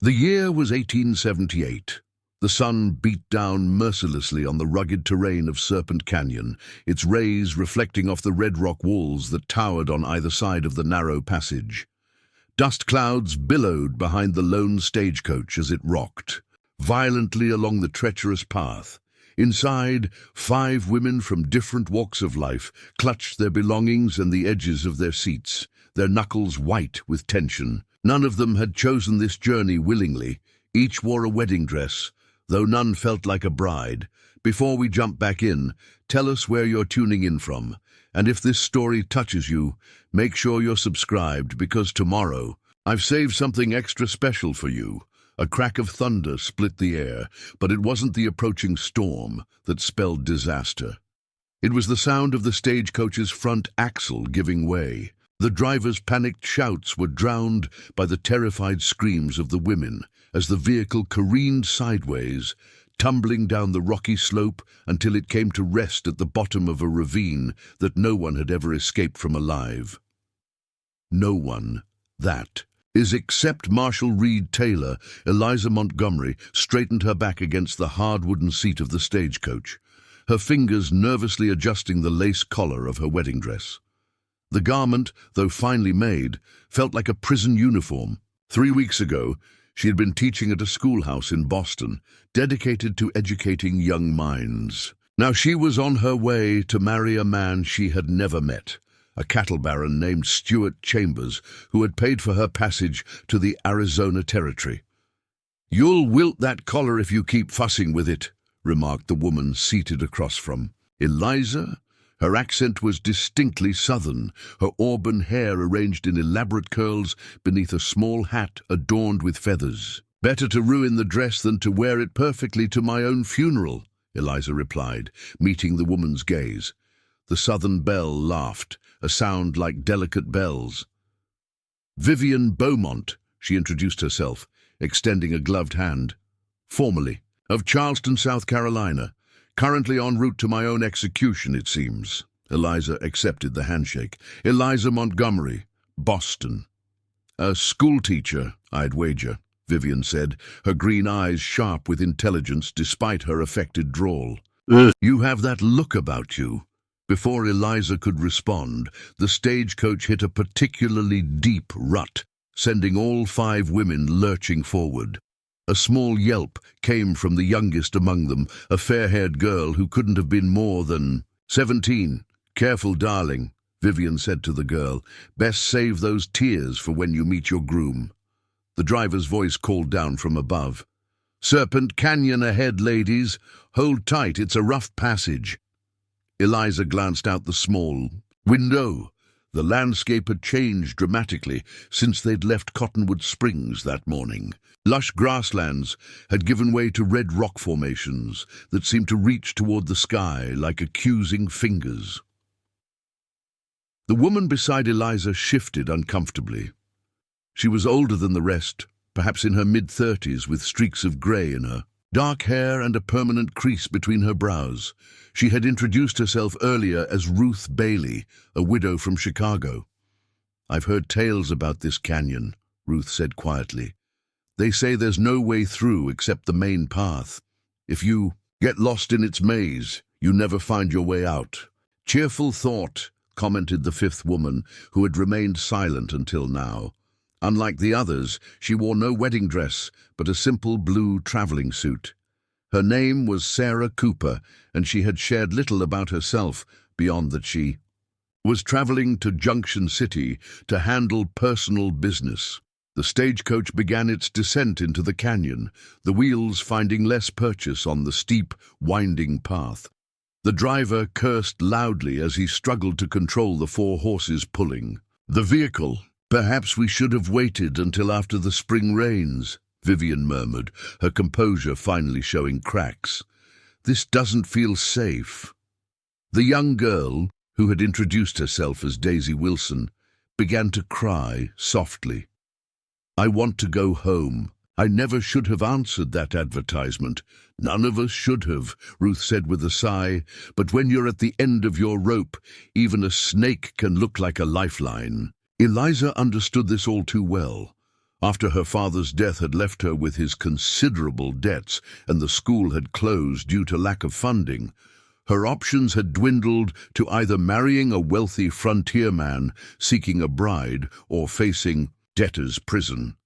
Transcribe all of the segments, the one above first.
The year was 1878. The sun beat down mercilessly on the rugged terrain of Serpent Canyon, its rays reflecting off the red rock walls that towered on either side of the narrow passage. Dust clouds billowed behind the lone stagecoach as it rocked violently along the treacherous path. Inside, 5 women from different walks of life clutched their belongings and the edges of their seats, their knuckles white with tension. None of them had chosen this journey willingly. Each wore a wedding dress, though none felt like a bride. Before we jump back in, tell us where you're tuning in from. And if this story touches you, make sure you're subscribed, because tomorrow, I've saved something extra special for you. A crack of thunder split the air, but it wasn't the approaching storm that spelled disaster. It was the sound of the stagecoach's front axle giving way. The driver's panicked shouts were drowned by the terrified screams of the women as the vehicle careened sideways, tumbling down the rocky slope until it came to rest at the bottom of a ravine that no one had ever escaped from alive. No one, that is, except Marshall Reed Taylor. Eliza Montgomery straightened her back against the hard wooden seat of the stagecoach, her fingers nervously adjusting the lace collar of her wedding dress. The garment, though finely made, felt like a prison uniform. 3 weeks ago, she had been teaching at a schoolhouse in Boston, dedicated to educating young minds. Now she was on her way to marry a man she had never met, a cattle baron named Stuart Chambers, who had paid for her passage to the Arizona Territory. "You'll wilt that collar if you keep fussing with it," remarked the woman seated across from Eliza. Her accent was distinctly southern, her auburn hair arranged in elaborate curls beneath a small hat adorned with feathers. "Better to ruin the dress than to wear it perfectly to my own funeral," Eliza replied, meeting the woman's gaze. The southern belle laughed, a sound like delicate bells. "Vivian Beaumont," she introduced herself, extending a gloved hand. "Formally, of Charleston, South Carolina. Currently en route to my own execution, it seems." Eliza accepted the handshake. "Eliza Montgomery, Boston." "A schoolteacher, I'd wager," Vivian said, her green eyes sharp with intelligence despite her affected drawl. "You have that look about you." Before Eliza could respond, the stagecoach hit a particularly deep rut, sending all 5 women lurching forward. A small yelp came from the youngest among them, a fair-haired girl who couldn't have been more than 17. "Careful, darling," Vivian said to the girl. "Best save those tears for when you meet your groom." The driver's voice called down from above. "Serpent Canyon ahead, ladies. Hold tight, it's a rough passage." Eliza glanced out the small window. The landscape had changed dramatically since they'd left Cottonwood Springs that morning. Lush grasslands had given way to red rock formations that seemed to reach toward the sky like accusing fingers. The woman beside Eliza shifted uncomfortably. She was older than the rest, perhaps in her mid-30s, with streaks of grey in her dark hair and a permanent crease between her brows. She had introduced herself earlier as Ruth Bailey, a widow from Chicago. "I've heard tales about this canyon," Ruth said quietly. "They say there's no way through except the main path. If you get lost in its maze, you never find your way out." "Cheerful thought," commented the 5th woman, who had remained silent until now. Unlike the others, she wore no wedding dress, but a simple blue traveling suit. Her name was Sarah Cooper, and she had shared little about herself beyond that she was traveling to Junction City to handle personal business. The stagecoach began its descent into the canyon, the wheels finding less purchase on the steep, winding path. The driver cursed loudly as he struggled to control the 4 horses pulling the vehicle. "Perhaps we should have waited until after the spring rains," Vivian murmured, her composure finally showing cracks. "This doesn't feel safe." The young girl, who had introduced herself as Daisy Wilson, began to cry softly. "I want to go home. I never should have answered that advertisement. None of us should have," Ruth said with a sigh. "But when you're at the end of your rope, even a snake can look like a lifeline." Eliza understood this all too well. After her father's death had left her with his considerable debts and the school had closed due to lack of funding, her options had dwindled to either marrying a wealthy frontier man seeking a bride or facing debtor's prison.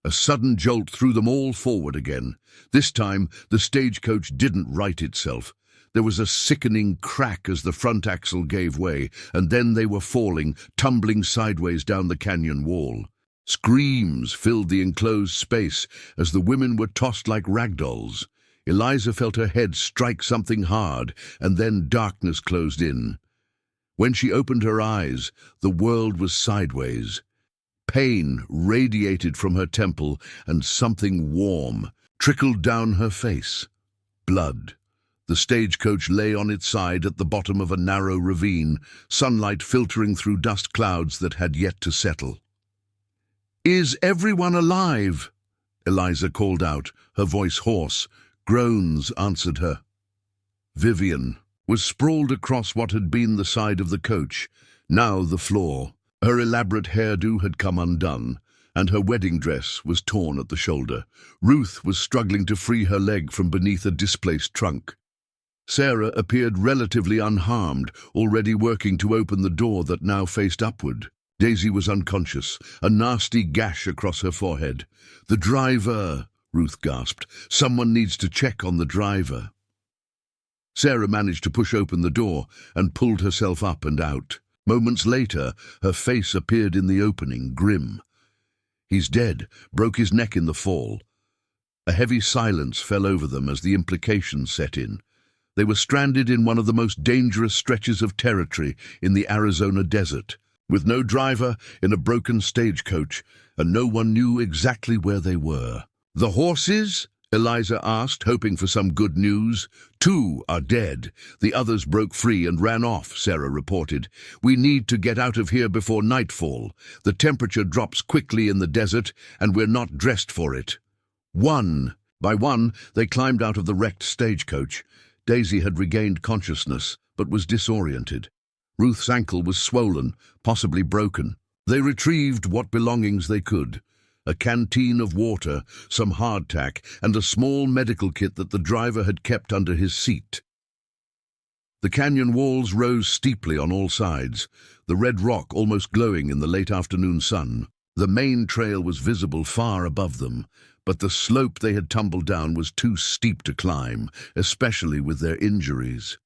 A sudden jolt threw them all forward again. This time, the stagecoach didn't right itself. There was a sickening crack as the front axle gave way, and then they were falling, tumbling sideways down the canyon wall. Screams filled the enclosed space as the women were tossed like ragdolls. Eliza felt her head strike something hard, and then darkness closed in. When she opened her eyes, the world was sideways. Pain radiated from her temple, and something warm trickled down her face. Blood. The stagecoach lay on its side at the bottom of a narrow ravine, sunlight filtering through dust clouds that had yet to settle. "Is everyone alive?" Eliza called out, her voice hoarse. Groans answered her. Vivian was sprawled across what had been the side of the coach, now the floor. Her elaborate hairdo had come undone, and her wedding dress was torn at the shoulder. Ruth was struggling to free her leg from beneath a displaced trunk. Sarah appeared relatively unharmed, already working to open the door that now faced upward. Daisy was unconscious, a nasty gash across her forehead. "The driver," Ruth gasped. "Someone needs to check on the driver." Sarah managed to push open the door and pulled herself up and out. Moments later, her face appeared in the opening, grim. "He's dead, broke his neck in the fall." A heavy silence fell over them as the implications set in. They were stranded in one of the most dangerous stretches of territory in the Arizona desert, with no driver, in a broken stagecoach, and no one knew exactly where they were. "The horses?" Eliza asked, hoping for some good news. "Two are dead. The others broke free and ran off," Sarah reported. "We need to get out of here before nightfall. The temperature drops quickly in the desert, and we're not dressed for it." One by one, they climbed out of the wrecked stagecoach. Daisy had regained consciousness, but was disoriented. Ruth's ankle was swollen, possibly broken. They retrieved what belongings they could. A canteen of water, some hardtack, and a small medical kit that the driver had kept under his seat. The canyon walls rose steeply on all sides, the red rock almost glowing in the late afternoon sun. The main trail was visible far above them, but the slope they had tumbled down was too steep to climb, especially with their injuries.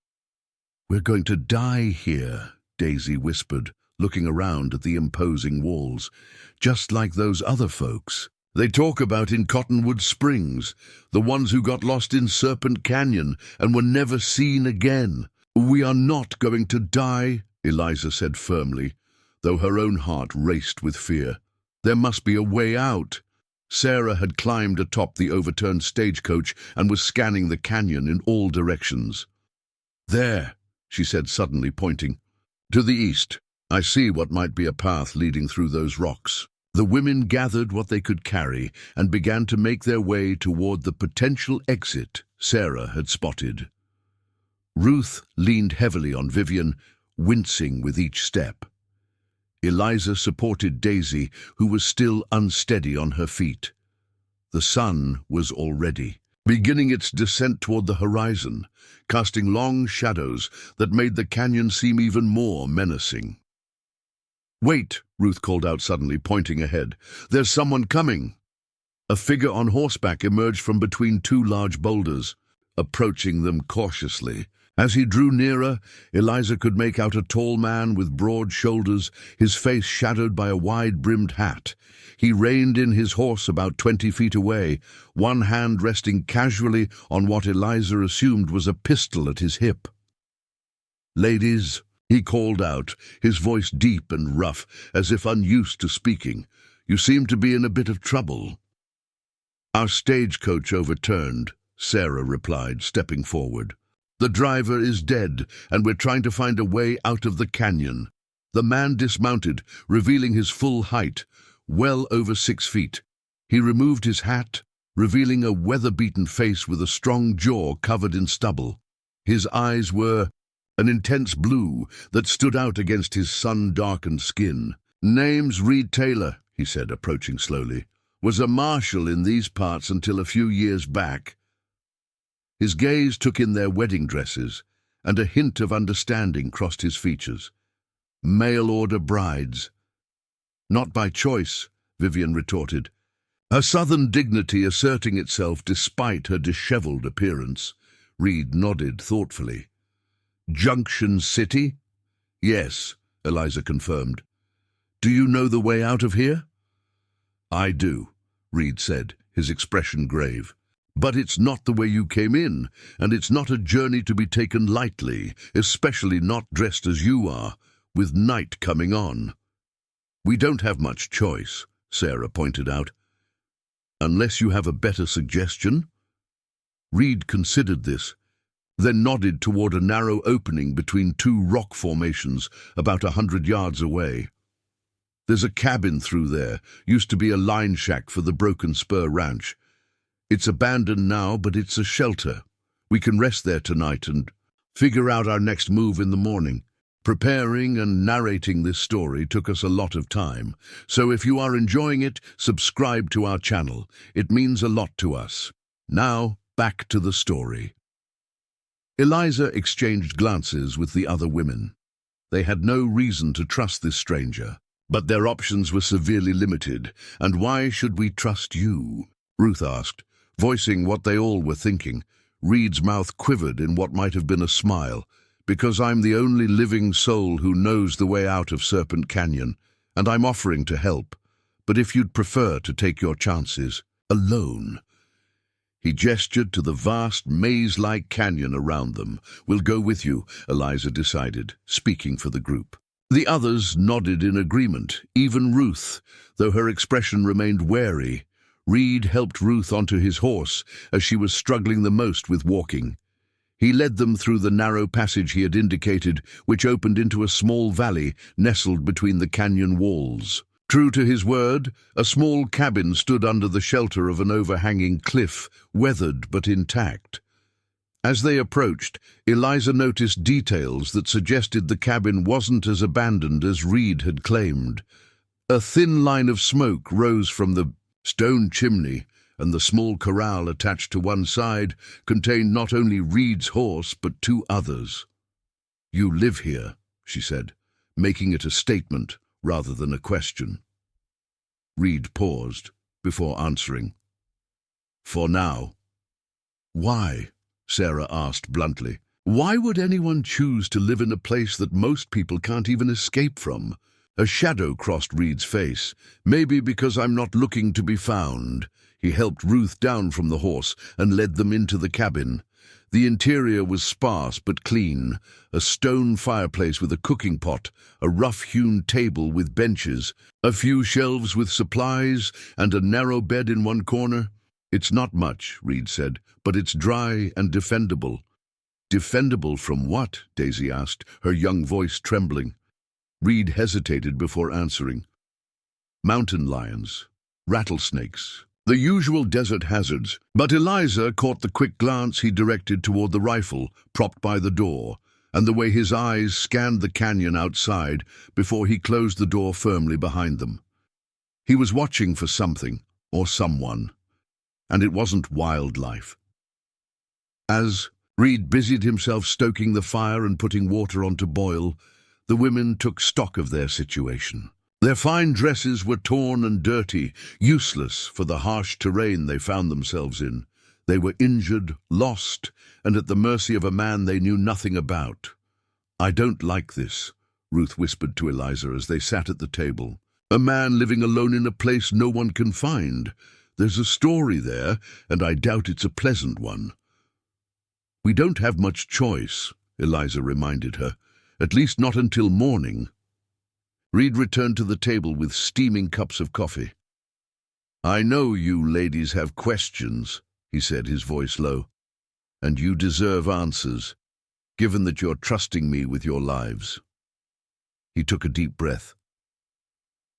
"We're going to die here," Daisy whispered, looking around at the imposing walls. "Just like those other folks they talk about in Cottonwood Springs, the ones who got lost in Serpent Canyon and were never seen again." "We are not going to die," Eliza said firmly, though her own heart raced with fear. "There must be a way out." Sarah had climbed atop the overturned stagecoach and was scanning the canyon in all directions. "There," she said suddenly, pointing. "To the east. I see what might be a path leading through those rocks." The women gathered what they could carry and began to make their way toward the potential exit Sarah had spotted. Ruth leaned heavily on Vivian, wincing with each step. Eliza supported Daisy, who was still unsteady on her feet. The sun was already beginning its descent toward the horizon, casting long shadows that made the canyon seem even more menacing. "Wait," Ruth called out suddenly, pointing ahead. "There's someone coming." A figure on horseback emerged from between two large boulders, approaching them cautiously. As he drew nearer, Eliza could make out a tall man with broad shoulders, his face shadowed by a wide-brimmed hat. He reined in his horse about 20 feet away, one hand resting casually on what Eliza assumed was a pistol at his hip. "Ladies," he called out, his voice deep and rough, as if unused to speaking, "you seem to be in a bit of trouble." "Our stagecoach overturned," Sarah replied, stepping forward. "The driver is dead, and we're trying to find a way out of the canyon." The man dismounted, revealing his full height, well over 6 feet. He removed his hat, revealing a weather-beaten face with a strong jaw covered in stubble. His eyes were an intense blue that stood out against his sun-darkened skin. "Name's Reed Taylor," he said, approaching slowly, was a marshal in these parts until a few years back. His gaze took in their wedding dresses, and a hint of understanding crossed his features. Mail-order brides. Not by choice, Vivian retorted, her southern dignity asserting itself despite her disheveled appearance. Reed nodded thoughtfully. Junction City? Yes, Eliza confirmed. Do you know the way out of here? I do, Reed said, his expression grave. But it's not the way you came in, and it's not a journey to be taken lightly, especially not dressed as you are, with night coming on. We don't have much choice, Sarah pointed out. Unless you have a better suggestion? Reed considered this, then nodded toward a narrow opening between two rock formations about 100 yards away. There's a cabin through there, used to be a line shack for the Broken Spur Ranch. It's abandoned now, but it's a shelter. We can rest there tonight and figure out our next move in the morning. Preparing and narrating this story took us a lot of time, so if you are enjoying it, subscribe to our channel. It means a lot to us. Now, back to the story. Eliza exchanged glances with the other women. They had no reason to trust this stranger, but their options were severely limited. And why should we trust you? Ruth asked, voicing what they all were thinking. Reed's mouth quivered in what might have been a smile. Because I'm the only living soul who knows the way out of Serpent Canyon, and I'm offering to help. But if you'd prefer to take your chances alone. He gestured to the vast, maze-like canyon around them. We'll go with you, Eliza decided, speaking for the group. The others nodded in agreement, even Ruth, though her expression remained wary. Reed helped Ruth onto his horse as she was struggling the most with walking. He led them through the narrow passage he had indicated, which opened into a small valley nestled between the canyon walls. True to his word, a small cabin stood under the shelter of an overhanging cliff, weathered but intact. As they approached, Eliza noticed details that suggested the cabin wasn't as abandoned as Reed had claimed. A thin line of smoke rose from the stone chimney, and the small corral attached to one side contained not only Reed's horse but 2 others. You live here, she said, making it a statement rather than a question. Reed paused before answering. For now. Why? Sarah asked bluntly. Why would anyone choose to live in a place that most people can't even escape from? A shadow crossed Reed's face. Maybe because I'm not looking to be found. He helped Ruth down from the horse and led them into the cabin. The interior was sparse but clean, a stone fireplace with a cooking pot, a rough-hewn table with benches, a few shelves with supplies, and a narrow bed in one corner. It's not much, Reed said, but it's dry and defendable. Defendable from what? Daisy asked, her young voice trembling. Reed hesitated before answering. Mountain lions, rattlesnakes, the usual desert hazards, but Eliza caught the quick glance he directed toward the rifle propped by the door, and the way his eyes scanned the canyon outside before he closed the door firmly behind them. He was watching for something, or someone, and it wasn't wildlife. As Reed busied himself stoking the fire and putting water on to boil, the women took stock of their situation. Their fine dresses were torn and dirty, useless for the harsh terrain they found themselves in. They were injured, lost, and at the mercy of a man they knew nothing about. I don't like this, Ruth whispered to Eliza as they sat at the table. A man living alone in a place no one can find. There's a story there, and I doubt it's a pleasant one. We don't have much choice, Eliza reminded her, at least not until morning. Reed returned to the table with steaming cups of coffee. I know you ladies have questions, he said, his voice low, and you deserve answers, given that you're trusting me with your lives. He took a deep breath.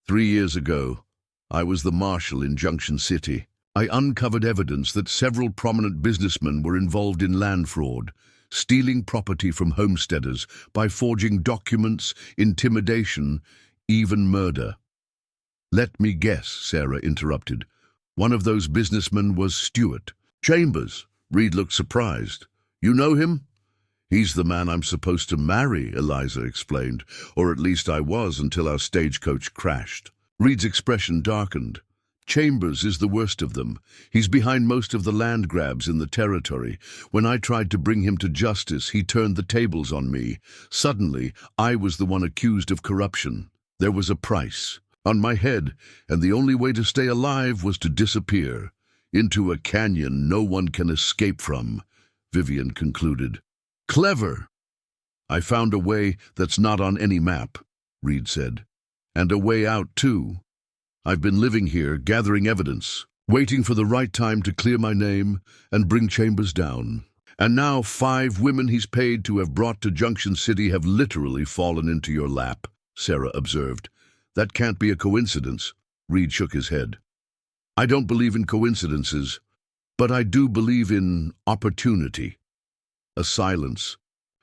3 years ago, I was the marshal in Junction City. I uncovered evidence that several prominent businessmen were involved in land fraud, stealing property from homesteaders by forging documents, intimidation, even murder. Let me guess, Sarah interrupted. One of those businessmen was Stuart. Chambers. Reed looked surprised. You know him? He's the man I'm supposed to marry, Eliza explained, or at least I was until our stagecoach crashed. Reed's expression darkened. Chambers is the worst of them. He's behind most of the land grabs in the territory. When I tried to bring him to justice, he turned the tables on me. Suddenly, I was the one accused of corruption. There was a price on my head, and the only way to stay alive was to disappear into a canyon no one can escape from, Vivian concluded. Clever. I found a way that's not on any map, Reed said. And a way out, too. I've been living here, gathering evidence, waiting for the right time to clear my name and bring Chambers down. And now 5 women he's paid to have brought to Junction City have literally fallen into your lap, Sarah observed. That can't be a coincidence. Reed shook his head. I don't believe in coincidences, but I do believe in opportunity. A silence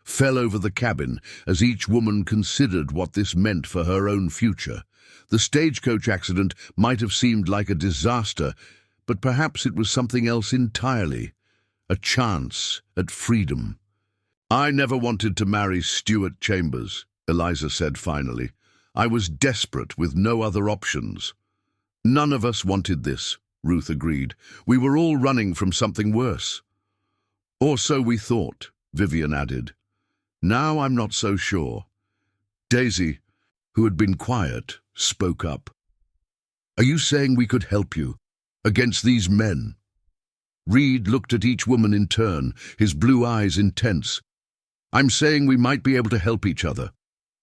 fell over the cabin as each woman considered what this meant for her own future. The stagecoach accident might have seemed like a disaster, but perhaps it was something else entirely. A chance at freedom. I never wanted to marry Stuart Chambers, Eliza said finally. I was desperate with no other options. None of us wanted this, Ruth agreed. We were all running from something worse. Or so we thought, Vivian added. Now I'm not so sure. Daisy, who had been quiet, spoke up. Are you saying we could help you against these men? Reed looked at each woman in turn, his blue eyes intense. I'm saying we might be able to help each other.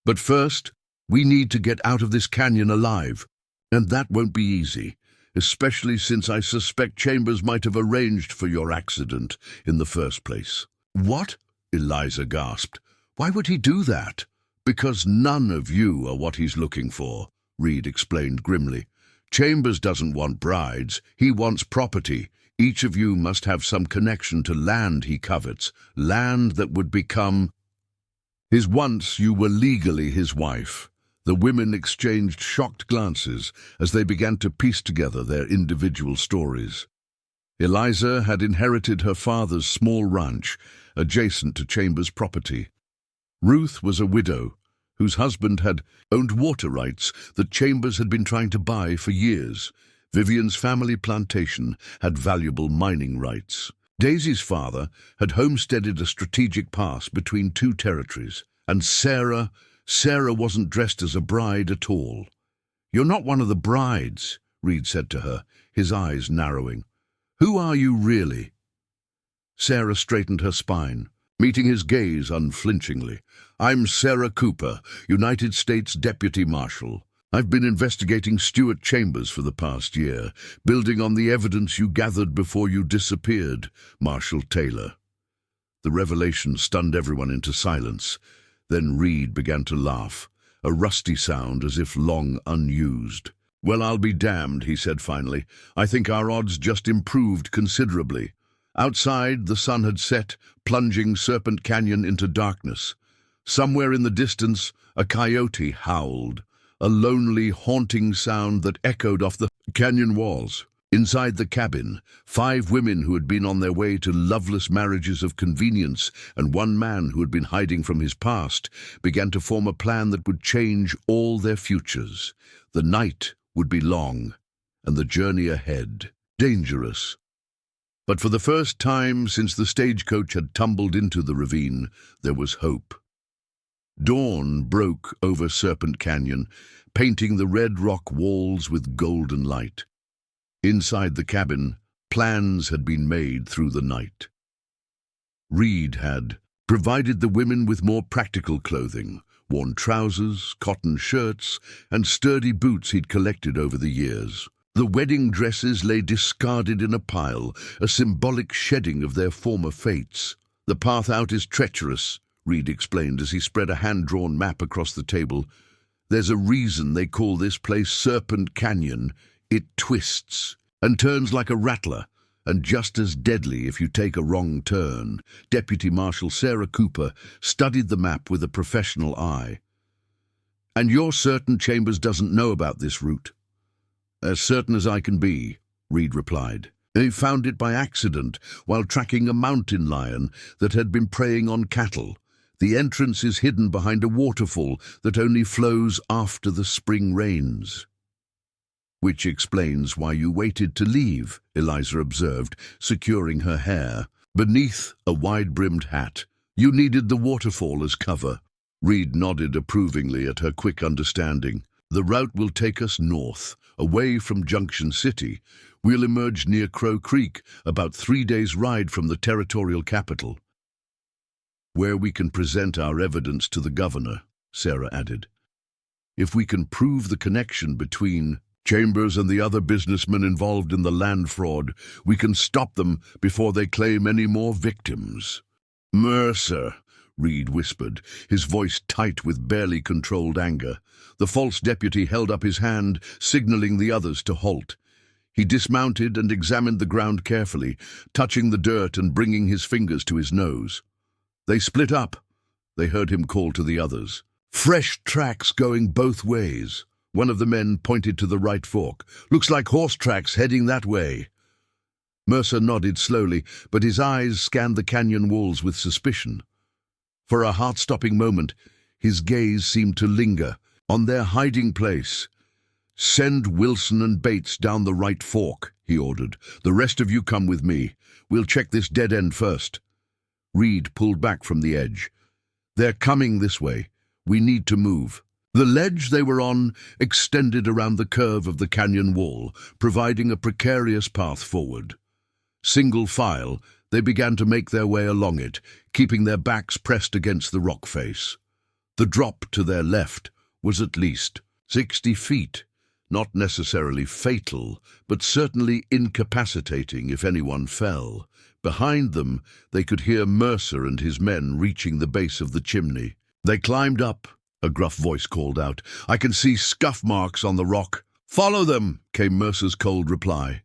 But first, we need to get out of this canyon alive. And that won't be easy, especially since I suspect Chambers might have arranged for your accident in the first place. What? Eliza gasped. Why would he do that? Because none of you are what he's looking for, Reed explained grimly. Chambers doesn't want brides, he wants property. Each of you must have some connection to land he covets, land that would become his once you were legally his wife. The women exchanged shocked glances as they began to piece together their individual stories. Eliza had inherited her father's small ranch adjacent to Chambers' property. Ruth was a widow whose husband had owned water rights that Chambers had been trying to buy for years. Vivian's family plantation had valuable mining rights. Daisy's father had homesteaded a strategic pass between 2 territories. And Sarah wasn't dressed as a bride at all. You're not one of the brides, Reed said to her, his eyes narrowing. Who are you really? Sarah straightened her spine, meeting his gaze unflinchingly. I'm Sarah Cooper, United States Deputy Marshal. I've been investigating Stuart Chambers for the past year, building on the evidence you gathered before you disappeared, Marshal Taylor. The revelation stunned everyone into silence. Then Reed began to laugh, a rusty sound as if long unused. Well, I'll be damned, he said finally. I think our odds just improved considerably. Outside, the sun had set, plunging Serpent Canyon into darkness. Somewhere in the distance, a coyote howled, a lonely, haunting sound that echoed off the canyon walls. Inside the cabin, 5 women who had been on their way to loveless marriages of convenience and 1 man who had been hiding from his past began to form a plan that would change all their futures. The night would be long, and the journey ahead dangerous. But for the first time since the stagecoach had tumbled into the ravine, there was hope. Dawn broke over Serpent Canyon, painting the red rock walls with golden light. Inside the cabin, plans had been made through the night. Reed had provided the women with more practical clothing, worn trousers, cotton shirts, and sturdy boots he'd collected over the years. The wedding dresses lay discarded in a pile, a symbolic shedding of their former fates. The path out is treacherous, Reed explained as he spread a hand-drawn map across the table. There's a reason they call this place Serpent Canyon. It twists and turns like a rattler, and just as deadly if you take a wrong turn. Deputy Marshal Sarah Cooper studied the map with a professional eye. And you're certain Chambers doesn't know about this route? As certain as I can be, Reed replied. They found it by accident while tracking a mountain lion that had been preying on cattle. The entrance is hidden behind a waterfall that only flows after the spring rains. Which explains why you waited to leave, Eliza observed, securing her hair. Beneath a wide-brimmed hat, you needed the waterfall as cover. Reed nodded approvingly at her quick understanding. The route will take us north, away from Junction City. We'll emerge near Crow Creek, about 3 days' ride from the territorial capital, where we can present our evidence to the governor, Sarah added. If we can prove the connection between Chambers and the other businessmen involved in the land fraud, we can stop them before they claim any more victims. Mercer, Reed whispered, his voice tight with barely controlled anger. The false deputy held up his hand, signaling the others to halt. He dismounted and examined the ground carefully, touching the dirt and bringing his fingers to his nose. They split up. They heard him call to the others. Fresh tracks going both ways. One of the men pointed to the right fork. Looks like horse tracks heading that way. Mercer nodded slowly, but his eyes scanned the canyon walls with suspicion. For a heart-stopping moment, his gaze seemed to linger on their hiding place. Send Wilson and Bates down the right fork, he ordered. The rest of you come with me. We'll check this dead end first. Reed pulled back from the edge. They're coming this way. We need to move. The ledge they were on extended around the curve of the canyon wall, providing a precarious path forward. Single file, they began to make their way along it, keeping their backs pressed against the rock face. The drop to their left was at least 60 feet, not necessarily fatal, but certainly incapacitating if anyone fell. Behind them, they could hear Mercer and his men reaching the base of the chimney. They climbed up, a gruff voice called out. I can see scuff marks on the rock. Follow them, came Mercer's cold reply.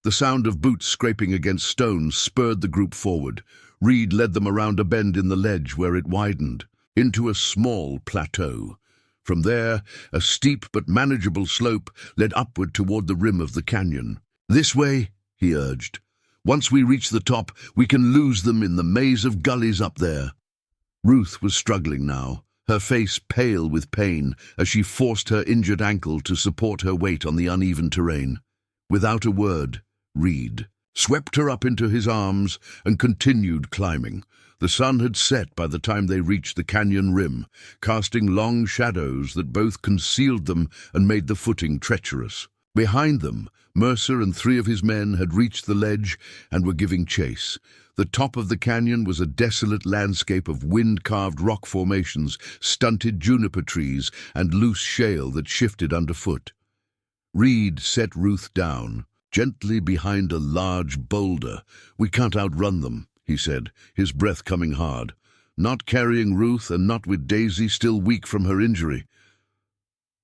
The sound of boots scraping against stones spurred the group forward. Reed led them around a bend in the ledge where it widened, into a small plateau. From there, a steep but manageable slope led upward toward the rim of the canyon. This way, he urged. Once we reach the top, we can lose them in the maze of gullies up there. Ruth was struggling now, her face pale with pain as she forced her injured ankle to support her weight on the uneven terrain. Without a word, Reed swept her up into his arms and continued climbing. The sun had set by the time they reached the canyon rim, casting long shadows that both concealed them and made the footing treacherous. Behind them, Mercer and 3 of his men had reached the ledge and were giving chase. The top of the canyon was a desolate landscape of wind-carved rock formations, stunted juniper trees, and loose shale that shifted underfoot. Reed set Ruth down, gently behind a large boulder. We can't outrun them, he said, his breath coming hard. Not carrying Ruth and not with Daisy still weak from her injury.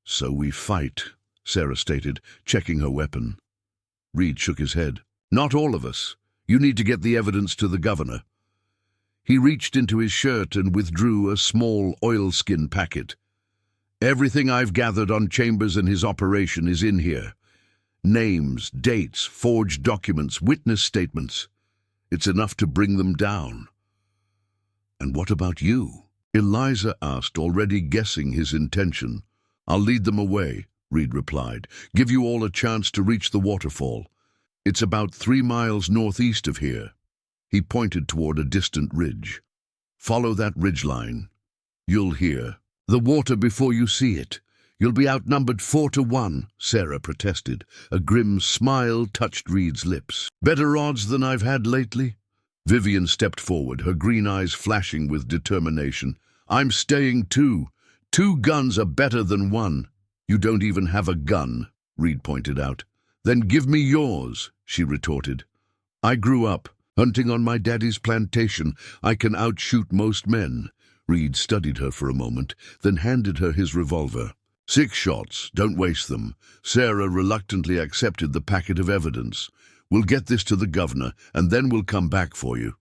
So we fight, Sarah stated, checking her weapon. Reed shook his head. Not all of us. You need to get the evidence to the governor. He reached into his shirt and withdrew a small oilskin packet. Everything I've gathered on Chambers and his operation is in here. Names, dates, forged documents, witness statements. It's enough to bring them down. And what about you? Eliza asked, already guessing his intention. I'll lead them away, Reed replied. Give you all a chance to reach the waterfall. It's about 3 miles northeast of here. He pointed toward a distant ridge. Follow that ridgeline. You'll hear the water before you see it. You'll be outnumbered 4-1, Sarah protested. A grim smile touched Reed's lips. Better odds than I've had lately? Vivian stepped forward, her green eyes flashing with determination. I'm staying too. 2 guns are better than 1. You don't even have a gun, Reed pointed out. Then give me yours, she retorted. I grew up hunting on my daddy's plantation. I can outshoot most men. Reed studied her for a moment, then handed her his revolver. 6 shots, don't waste them. Sarah reluctantly accepted the packet of evidence. We'll get this to the governor, and then we'll come back for you.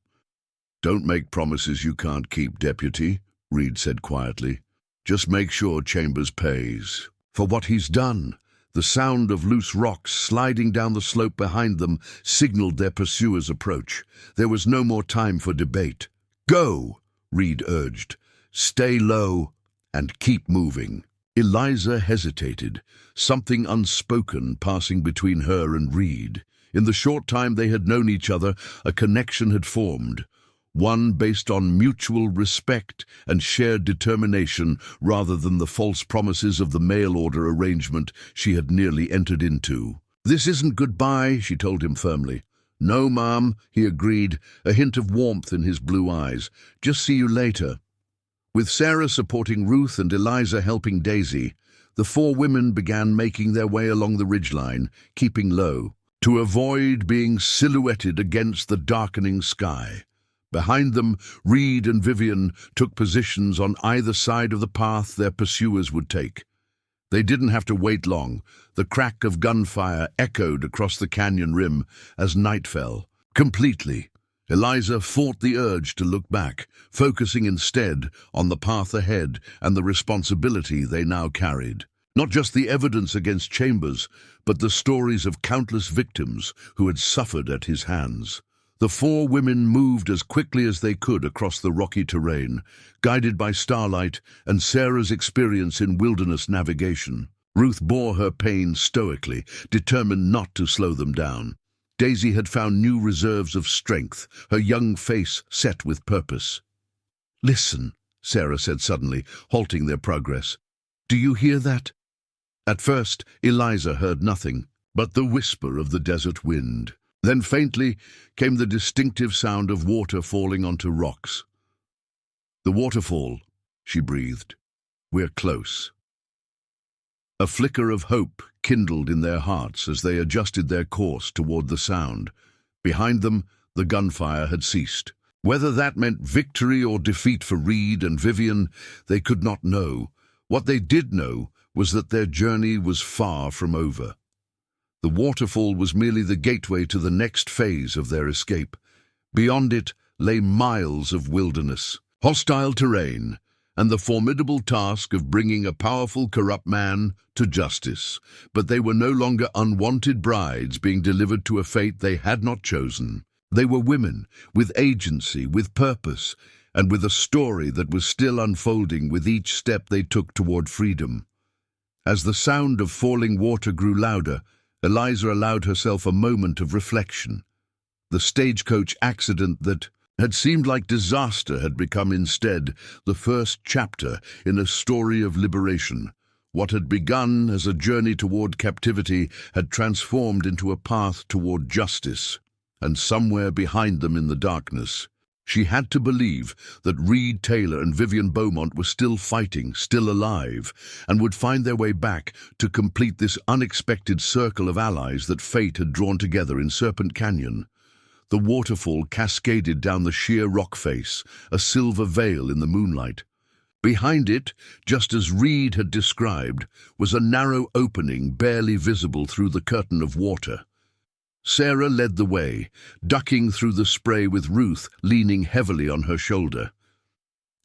Don't make promises you can't keep, Deputy, Reed said quietly. Just make sure Chambers pays for what he's done. The sound of loose rocks sliding down the slope behind them signaled their pursuers' approach. There was no more time for debate. "Go!" Reed urged. "Stay low and keep moving." Eliza hesitated, something unspoken passing between her and Reed. In the short time they had known each other, a connection had formed, one based on mutual respect and shared determination rather than the false promises of the mail-order arrangement she had nearly entered into. "This isn't goodbye," she told him firmly. "No, Mom," he agreed, a hint of warmth in his blue eyes. "Just see you later." With Sarah supporting Ruth and Eliza helping Daisy, the four women began making their way along the ridgeline, keeping low, to avoid being silhouetted against the darkening sky. Behind them, Reed and Vivian took positions on either side of the path their pursuers would take. They didn't have to wait long. The crack of gunfire echoed across the canyon rim as night fell. Completely, Eliza fought the urge to look back, focusing instead on the path ahead and the responsibility they now carried. Not just the evidence against Chambers, but the stories of countless victims who had suffered at his hands. The four women moved as quickly as they could across the rocky terrain, guided by starlight and Sarah's experience in wilderness navigation. Ruth bore her pain stoically, determined not to slow them down. Daisy had found new reserves of strength, her young face set with purpose. "Listen," Sarah said suddenly, halting their progress. "Do you hear that?" At first, Eliza heard nothing but the whisper of the desert wind. Then faintly came the distinctive sound of water falling onto rocks. "The waterfall," she breathed. "We're close." A flicker of hope kindled in their hearts as they adjusted their course toward the sound. Behind them, the gunfire had ceased. Whether that meant victory or defeat for Reed and Vivian, they could not know. What they did know was that their journey was far from over. The waterfall was merely the gateway to the next phase of their escape. Beyond it lay miles of wilderness, hostile terrain, and the formidable task of bringing a powerful, corrupt man to justice. But they were no longer unwanted brides being delivered to a fate they had not chosen. They were women, with agency, with purpose, and with a story that was still unfolding with each step they took toward freedom. As the sound of falling water grew louder, Eliza allowed herself a moment of reflection. The stagecoach accident that had seemed like disaster had become instead the first chapter in a story of liberation. What had begun as a journey toward captivity had transformed into a path toward justice, and somewhere behind them in the darkness, she had to believe that Reed Taylor and Vivian Beaumont were still fighting, still alive, and would find their way back to complete this unexpected circle of allies that fate had drawn together in Serpent Canyon. The waterfall cascaded down the sheer rock face, a silver veil in the moonlight. Behind it, just as Reed had described, was a narrow opening barely visible through the curtain of water. Sarah led the way, ducking through the spray with Ruth leaning heavily on her shoulder.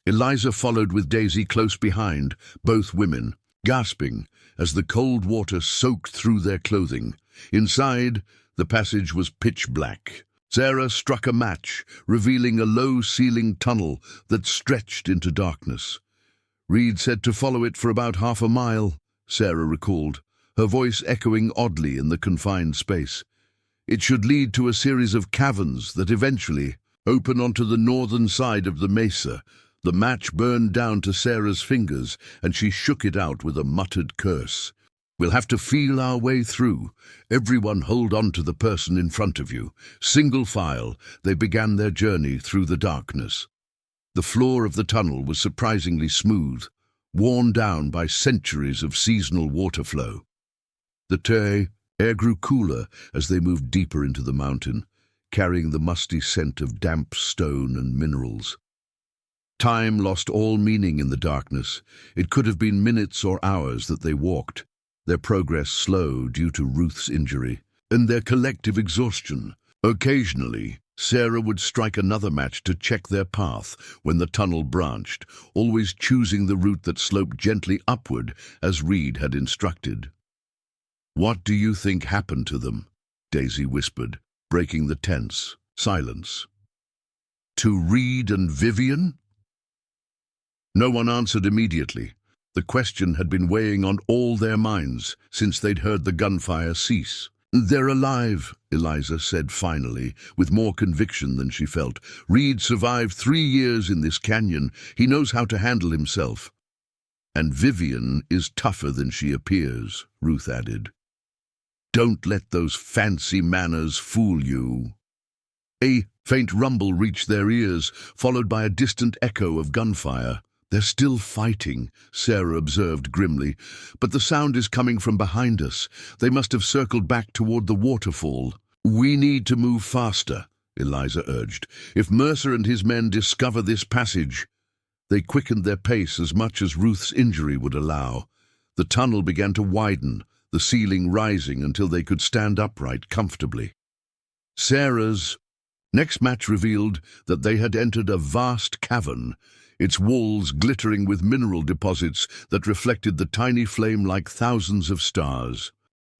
Eliza followed with Daisy close behind, both women, gasping as the cold water soaked through their clothing. Inside, the passage was pitch black. Sarah struck a match, revealing a low-ceilinged tunnel that stretched into darkness. Reed said to follow it for about half a mile, Sarah recalled, her voice echoing oddly in the confined space. It should lead to a series of caverns that eventually open onto the northern side of the mesa. The match burned down to Sarah's fingers, and she shook it out with a muttered curse. "We'll have to feel our way through. Everyone hold on to the person in front of you." Single file, they began their journey through the darkness. The floor of the tunnel was surprisingly smooth, worn down by centuries of seasonal water flow. The air grew cooler as they moved deeper into the mountain, carrying the musty scent of damp stone and minerals. Time lost all meaning in the darkness. It could have been minutes or hours that they walked, their progress slow due to Ruth's injury and their collective exhaustion. Occasionally, Sarah would strike another match to check their path when the tunnel branched, always choosing the route that sloped gently upward as Reed had instructed. What do you think happened to them? Daisy whispered, breaking the tense silence. To Reed and Vivian? No one answered immediately. The question had been weighing on all their minds since they'd heard the gunfire cease. They're alive, Eliza said finally, with more conviction than she felt. Reed survived 3 years in this canyon. He knows how to handle himself. And Vivian is tougher than she appears, Ruth added. Don't let those fancy manners fool you. A faint rumble reached their ears, followed by a distant echo of gunfire. They're still fighting, Sarah observed grimly, but the sound is coming from behind us. They must have circled back toward the waterfall. We need to move faster, Eliza urged. If Mercer and his men discover this passage. They quickened their pace as much as Ruth's injury would allow. The tunnel began to widen, the ceiling rising until they could stand upright comfortably. Sarah's next match revealed that they had entered a vast cavern, its walls glittering with mineral deposits that reflected the tiny flame like thousands of stars.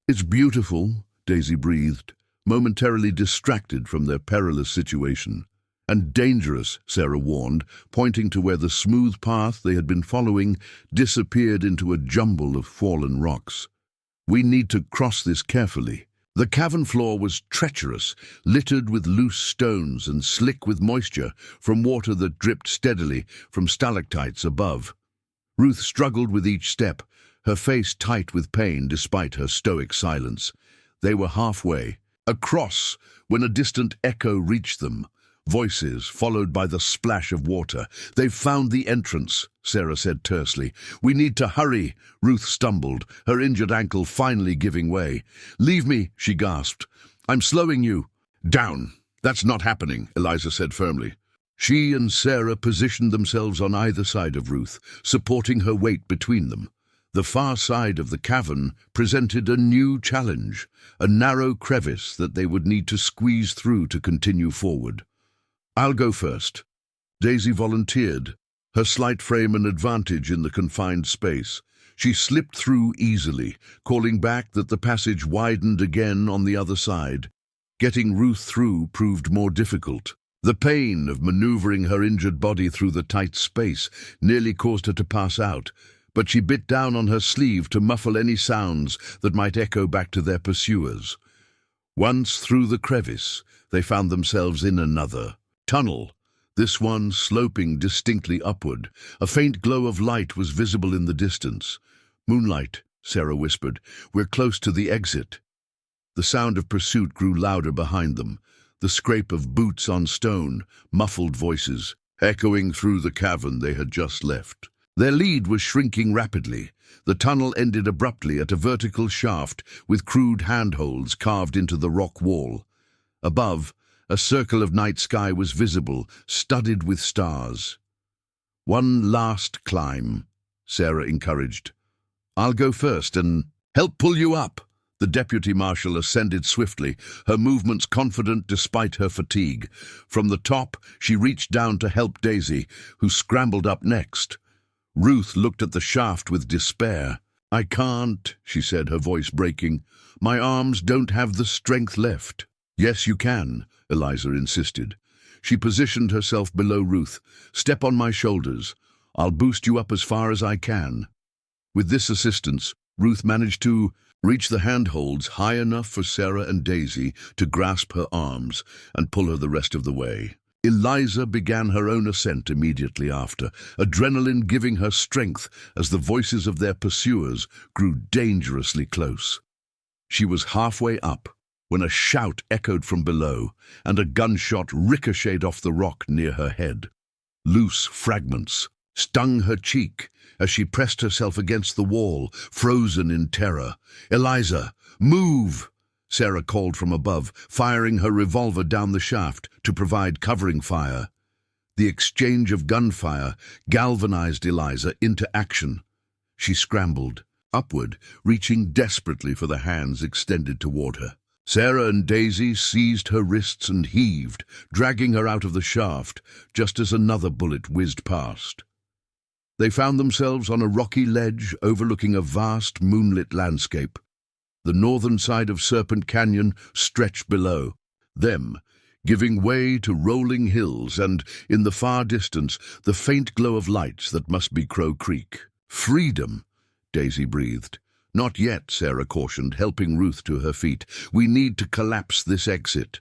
It's beautiful, Daisy breathed, momentarily distracted from their perilous situation. And dangerous, Sarah warned, pointing to where the smooth path they had been following disappeared into a jumble of fallen rocks. We need to cross this carefully. The cavern floor was treacherous, littered with loose stones and slick with moisture from water that dripped steadily from stalactites above. Ruth struggled with each step, her face tight with pain despite her stoic silence. They were halfway, across, when a distant echo reached them. Voices, followed by the splash of water. They've found the entrance, Sarah said tersely. We need to hurry. Ruth stumbled, her injured ankle finally giving way. Leave me, she gasped. I'm slowing you. Down. That's not happening, Eliza said firmly. She and Sarah positioned themselves on either side of Ruth, supporting her weight between them. The far side of the cavern presented a new challenge, a narrow crevice that they would need to squeeze through to continue forward. I'll go first. Daisy volunteered, her slight frame an advantage in the confined space. She slipped through easily, calling back that the passage widened again on the other side. Getting Ruth through proved more difficult. The pain of maneuvering her injured body through the tight space nearly caused her to pass out, but she bit down on her sleeve to muffle any sounds that might echo back to their pursuers. Once through the crevice, they found themselves in another tunnel, this one sloping distinctly upward. A faint glow of light was visible in the distance. Moonlight, Sarah whispered. We're close to the exit. The sound of pursuit grew louder behind them, the scrape of boots on stone, muffled voices, echoing through the cavern they had just left. Their lead was shrinking rapidly. The tunnel ended abruptly at a vertical shaft with crude handholds carved into the rock wall. Above, a circle of night sky was visible, studded with stars. One last climb, Sarah encouraged. I'll go first and help pull you up. The deputy marshal ascended swiftly, her movements confident despite her fatigue. From the top, she reached down to help Daisy, who scrambled up next. Ruth looked at the shaft with despair. I can't, she said, her voice breaking. My arms don't have the strength left. Yes, you can, Eliza insisted. She positioned herself below Ruth. Step on my shoulders. I'll boost you up as far as I can. With this assistance, Ruth managed to reach the handholds high enough for Sarah and Daisy to grasp her arms and pull her the rest of the way. Eliza began her own ascent immediately after, adrenaline giving her strength as the voices of their pursuers grew dangerously close. She was halfway up when a shout echoed from below and a gunshot ricocheted off the rock near her head. Loose fragments stung her cheek as she pressed herself against the wall, frozen in terror. Eliza, move! Sarah called from above, firing her revolver down the shaft to provide covering fire. The exchange of gunfire galvanized Eliza into action. She scrambled upward, reaching desperately for the hands extended toward her. Sarah and Daisy seized her wrists and heaved, dragging her out of the shaft, just as another bullet whizzed past. They found themselves on a rocky ledge overlooking a vast moonlit landscape. The northern side of Serpent Canyon stretched below them, giving way to rolling hills and, in the far distance, the faint glow of lights that must be Crow Creek. "Freedom," Daisy breathed. "Not yet," Sarah cautioned, helping Ruth to her feet. "We need to collapse this exit."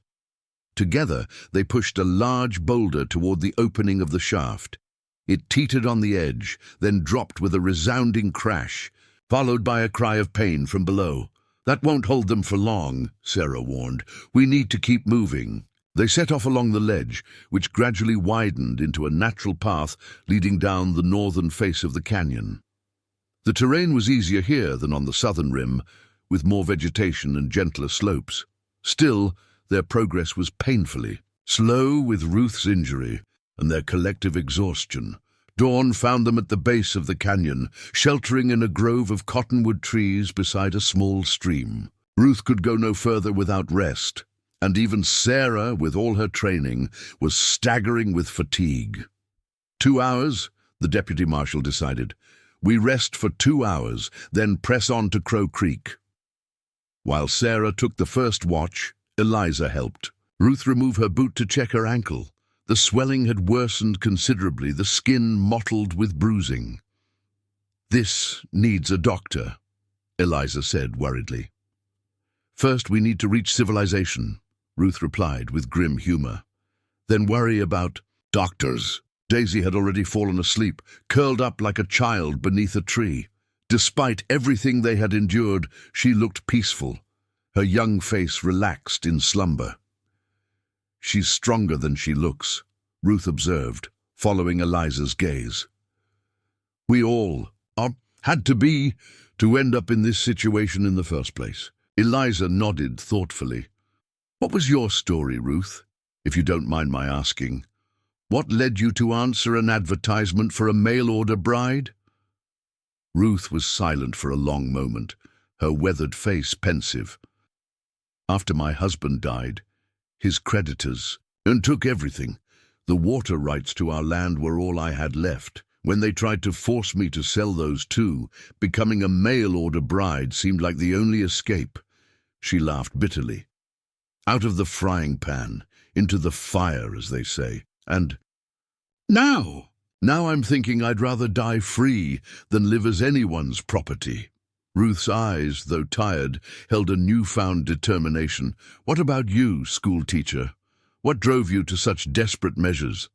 Together, they pushed a large boulder toward the opening of the shaft. It teetered on the edge, then dropped with a resounding crash, followed by a cry of pain from below. "That won't hold them for long," Sarah warned. "We need to keep moving." They set off along the ledge, which gradually widened into a natural path leading down the northern face of the canyon. The terrain was easier here than on the southern rim, with more vegetation and gentler slopes. Still, their progress was painfully slow with Ruth's injury and their collective exhaustion. Dawn found them at the base of the canyon, sheltering in a grove of cottonwood trees beside a small stream. Ruth could go no further without rest, and even Sarah, with all her training, was staggering with fatigue. 2 hours, the deputy marshal decided. "We rest for 2 hours, then press on to Crow Creek." While Sarah took the first watch, Eliza helped. Ruth removed her boot to check her ankle. The swelling had worsened considerably, the skin mottled with bruising. "This needs a doctor," Eliza said worriedly. "First, we need to reach civilization," Ruth replied with grim humor. "Then worry about doctors." Daisy had already fallen asleep, curled up like a child beneath a tree. Despite everything they had endured, she looked peaceful, her young face relaxed in slumber. "She's stronger than she looks," Ruth observed, following Eliza's gaze. "We all had to be to end up in this situation in the first place." Eliza nodded thoughtfully. "What was your story, Ruth, if you don't mind my asking? What led you to answer an advertisement for a mail-order bride?" Ruth was silent for a long moment, her weathered face pensive. "After my husband died, his creditors, and took everything. The water rights to our land were all I had left. When they tried to force me to sell those too, becoming a mail-order bride seemed like the only escape." She laughed bitterly. "Out of the frying pan, into the fire, as they say. And now I'm thinking I'd rather die free than live as anyone's property." Ruth's eyes, though tired, held a newfound determination. "What about you, schoolteacher? What drove you to such desperate measures?"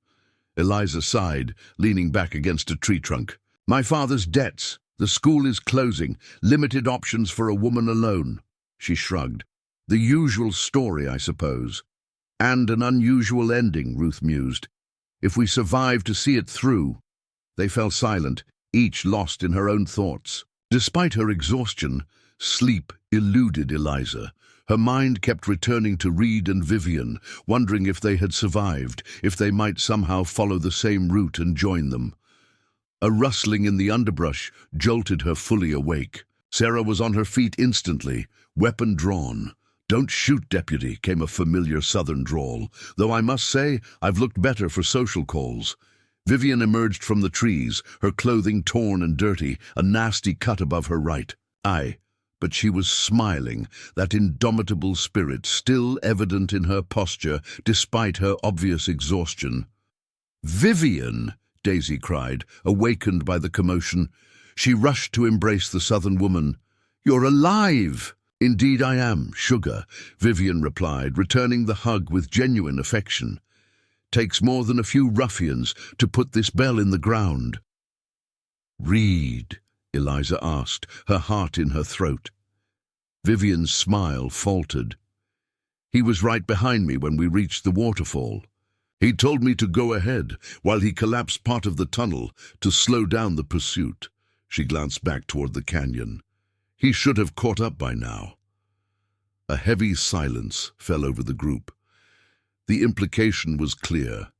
Eliza sighed, leaning back against a tree trunk. "My father's debts. The school is closing. Limited options for a woman alone." She shrugged. "The usual story, I suppose. And an unusual ending," Ruth mused. "If we survive to see it through." They fell silent, each lost in her own thoughts. Despite her exhaustion, sleep eluded Eliza. Her mind kept returning to Reed and Vivian, wondering if they had survived, if they might somehow follow the same route and join them. A rustling in the underbrush jolted her fully awake. Sarah was on her feet instantly, weapon drawn. "Don't shoot, deputy," came a familiar southern drawl, "though I must say I've looked better for social calls." Vivian emerged from the trees, her clothing torn and dirty, a nasty cut above her right eye. But she was smiling, that indomitable spirit still evident in her posture despite her obvious exhaustion. "Vivian!" Daisy cried, awakened by the commotion. She rushed to embrace the southern woman. "You're alive!" "Indeed I am, sugar," Vivian replied, returning the hug with genuine affection. "Takes more than a few ruffians to put this bell in the ground." "Reed?" Eliza asked, her heart in her throat. Vivian's smile faltered. "He was right behind me when we reached the waterfall. He told me to go ahead while he collapsed part of the tunnel to slow down the pursuit." She glanced back toward the canyon. "He should have caught up by now." A heavy silence fell over the group. The implication was clear.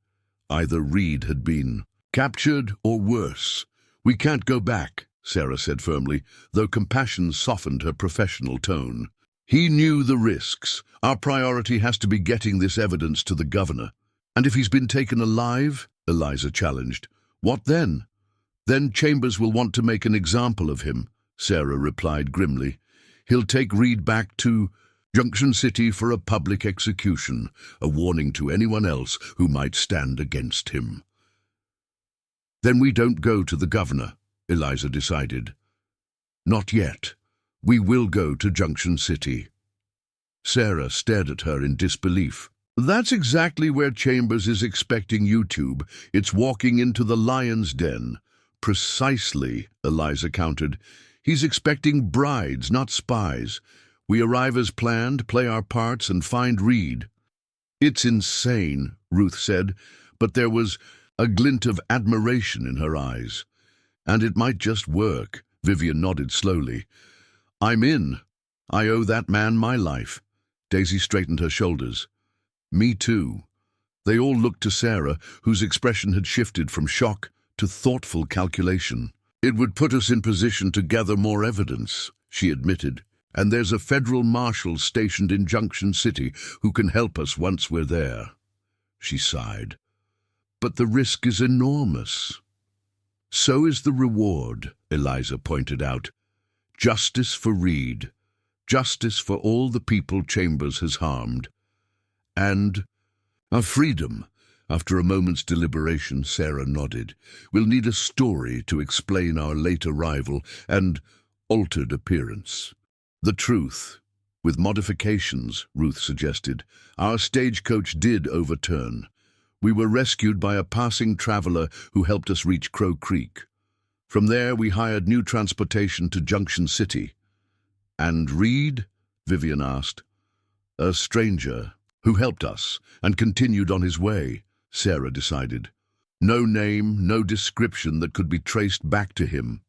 Either Reed had been captured or worse. "We can't go back," Sarah said firmly, though compassion softened her professional tone. "He knew the risks. Our priority has to be getting this evidence to the governor." "And if he's been taken alive?" Eliza challenged. "What then?" "Then Chambers will want to make an example of him," Sarah replied grimly. He'll take Reed back to Junction City for a public execution, a warning to anyone else who might stand against him. Then we don't go to the governor, Eliza decided. Not yet. We will go to Junction City. Sarah stared at her in disbelief. That's exactly where Chambers is expecting you to. It's walking into the lion's den. Precisely, Eliza countered. He's expecting brides, not spies. We arrive as planned, play our parts, and find Reed. It's insane, Ruth said, but there was a glint of admiration in her eyes. And it might just work, Vivian nodded slowly. I'm in. I owe that man my life. Daisy straightened her shoulders. Me too. They all looked to Sarah, whose expression had shifted from shock to thoughtful calculation. It would put us in position to gather more evidence, she admitted. And there's a federal marshal stationed in Junction City who can help us once we're there. She sighed. But the risk is enormous. So is the reward, Eliza pointed out. Justice for Reed. Justice for all the people Chambers has harmed. And our freedom. After a moment's deliberation, Sarah nodded. We'll need a story to explain our late arrival and altered appearance. The truth, with modifications, Ruth suggested. Our stagecoach did overturn. We were rescued by a passing traveler who helped us reach Crow Creek. From there, we hired new transportation to Junction City. And Reed? Vivian asked. A stranger who helped us and continued on his way, Sarah decided. No name, no description that could be traced back to him.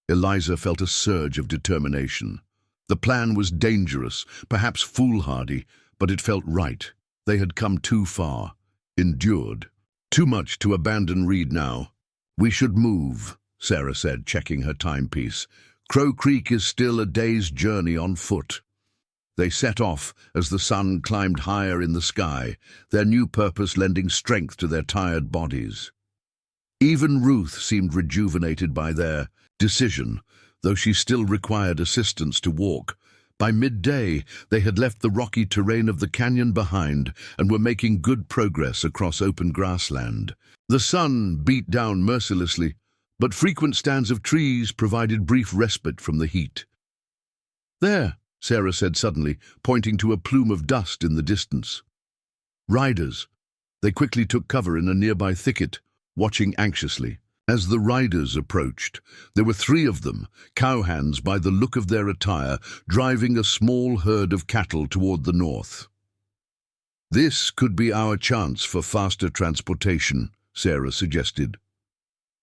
Eliza felt a surge of determination. The plan was dangerous, perhaps foolhardy, but it felt right. They had come too far, endured. Too much to abandon Reed now. We should move, Sarah said, checking her timepiece. Crow Creek is still a day's journey on foot. They set off as the sun climbed higher in the sky, their new purpose lending strength to their tired bodies. Even Ruth seemed rejuvenated by their decision, though she still required assistance to walk. By midday, they had left the rocky terrain of the canyon behind and were making good progress across open grassland. The sun beat down mercilessly, but frequent stands of trees provided brief respite from the heat. There, Sarah said suddenly, pointing to a plume of dust in the distance. Riders. They quickly took cover in a nearby thicket, watching anxiously. As the riders approached, there were 3 of them, cowhands by the look of their attire, driving a small herd of cattle toward the north. This could be our chance for faster transportation, Sarah suggested.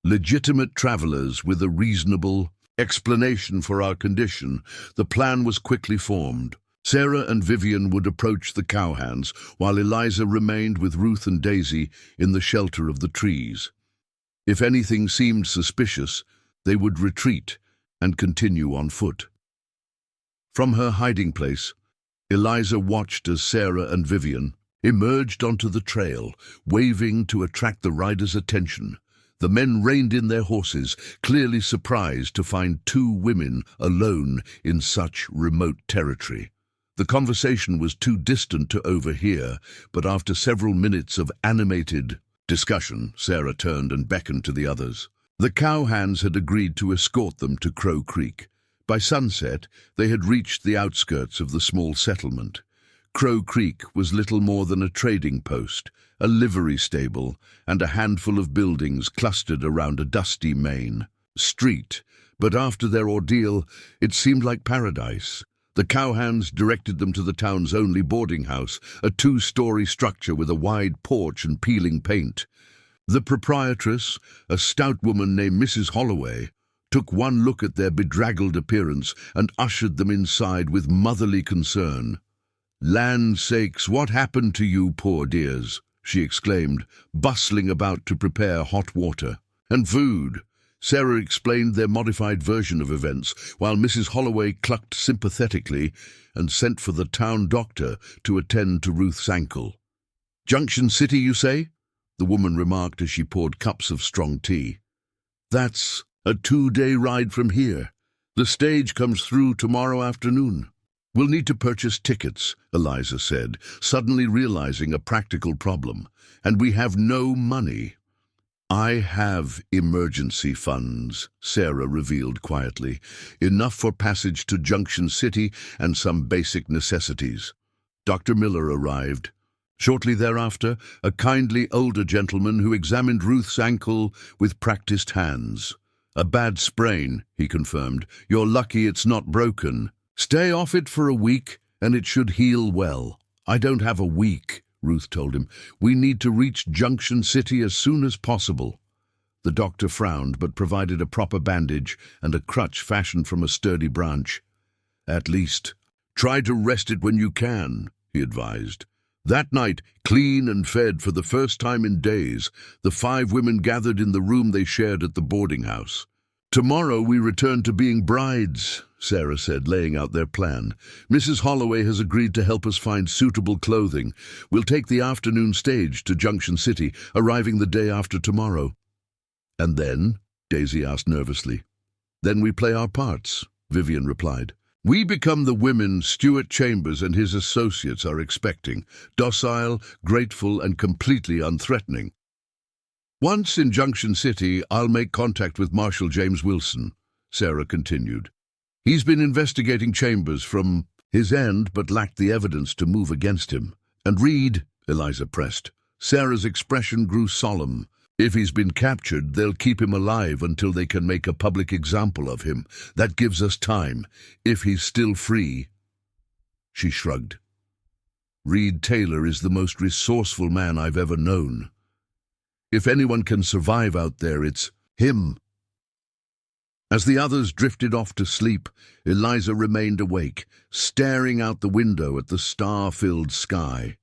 Legitimate travelers with a reasonable explanation for our condition, the plan was quickly formed. Sarah and Vivian would approach the cowhands, while Eliza remained with Ruth and Daisy in the shelter of the trees. If anything seemed suspicious, they would retreat and continue on foot. From her hiding place, Eliza watched as Sarah and Vivian emerged onto the trail, waving to attract the riders' attention. The men reined in their horses, clearly surprised to find 2 women alone in such remote territory. The conversation was too distant to overhear, but after several minutes of animated discussion, Sarah turned and beckoned to the others. The cowhands had agreed to escort them to Crow Creek. By sunset, they had reached the outskirts of the small settlement. Crow Creek was little more than a trading post, a livery stable, and a handful of buildings clustered around a dusty main street. But after their ordeal, it seemed like paradise. The cowhands directed them to the town's only boarding house, a 2-story structure with a wide porch and peeling paint. The proprietress, a stout woman named Mrs. Holloway, took one look at their bedraggled appearance and ushered them inside with motherly concern. "Land's sakes, what happened to you, poor dears?" she exclaimed, bustling about to prepare hot water. "And food." Sarah explained their modified version of events, while Mrs. Holloway clucked sympathetically and sent for the town doctor to attend to Ruth's ankle. "Junction City, you say?" the woman remarked as she poured cups of strong tea. "That's a 2-day ride from here. The stage comes through tomorrow afternoon. We'll need to purchase tickets, Eliza said, suddenly realizing a practical problem. And we have no money. I have emergency funds, Sarah revealed quietly. Enough for passage to Junction City and some basic necessities. Dr. Miller arrived. Shortly thereafter, a kindly older gentleman who examined Ruth's ankle with practiced hands. A bad sprain, he confirmed. You're lucky it's not broken. Stay off it for a week, and it should heal well. I don't have a week, Ruth told him. We need to reach Junction City as soon as possible. The doctor frowned, but provided a proper bandage and a crutch fashioned from a sturdy branch. At least, try to rest it when you can, he advised. That night, clean and fed for the first time in days, the 5 women gathered in the room they shared at the boarding house. Tomorrow we return to being brides, Sarah said, laying out their plan. Mrs. Holloway has agreed to help us find suitable clothing. We'll take the afternoon stage to Junction City, arriving the day after tomorrow. And then? Daisy asked nervously. Then we play our parts, Vivian replied. We become the women Stuart Chambers and his associates are expecting, docile, grateful, and completely unthreatening. Once in Junction City, I'll make contact with Marshal James Wilson, Sarah continued. He's been investigating Chambers from his end, but lacked the evidence to move against him. And Reed, Eliza pressed. Sarah's expression grew solemn. If he's been captured, they'll keep him alive until they can make a public example of him. That gives us time. If he's still free. She shrugged. Reed Taylor is the most resourceful man I've ever known. If anyone can survive out there, it's him. As the others drifted off to sleep, Eliza remained awake, staring out the window at the star-filled sky.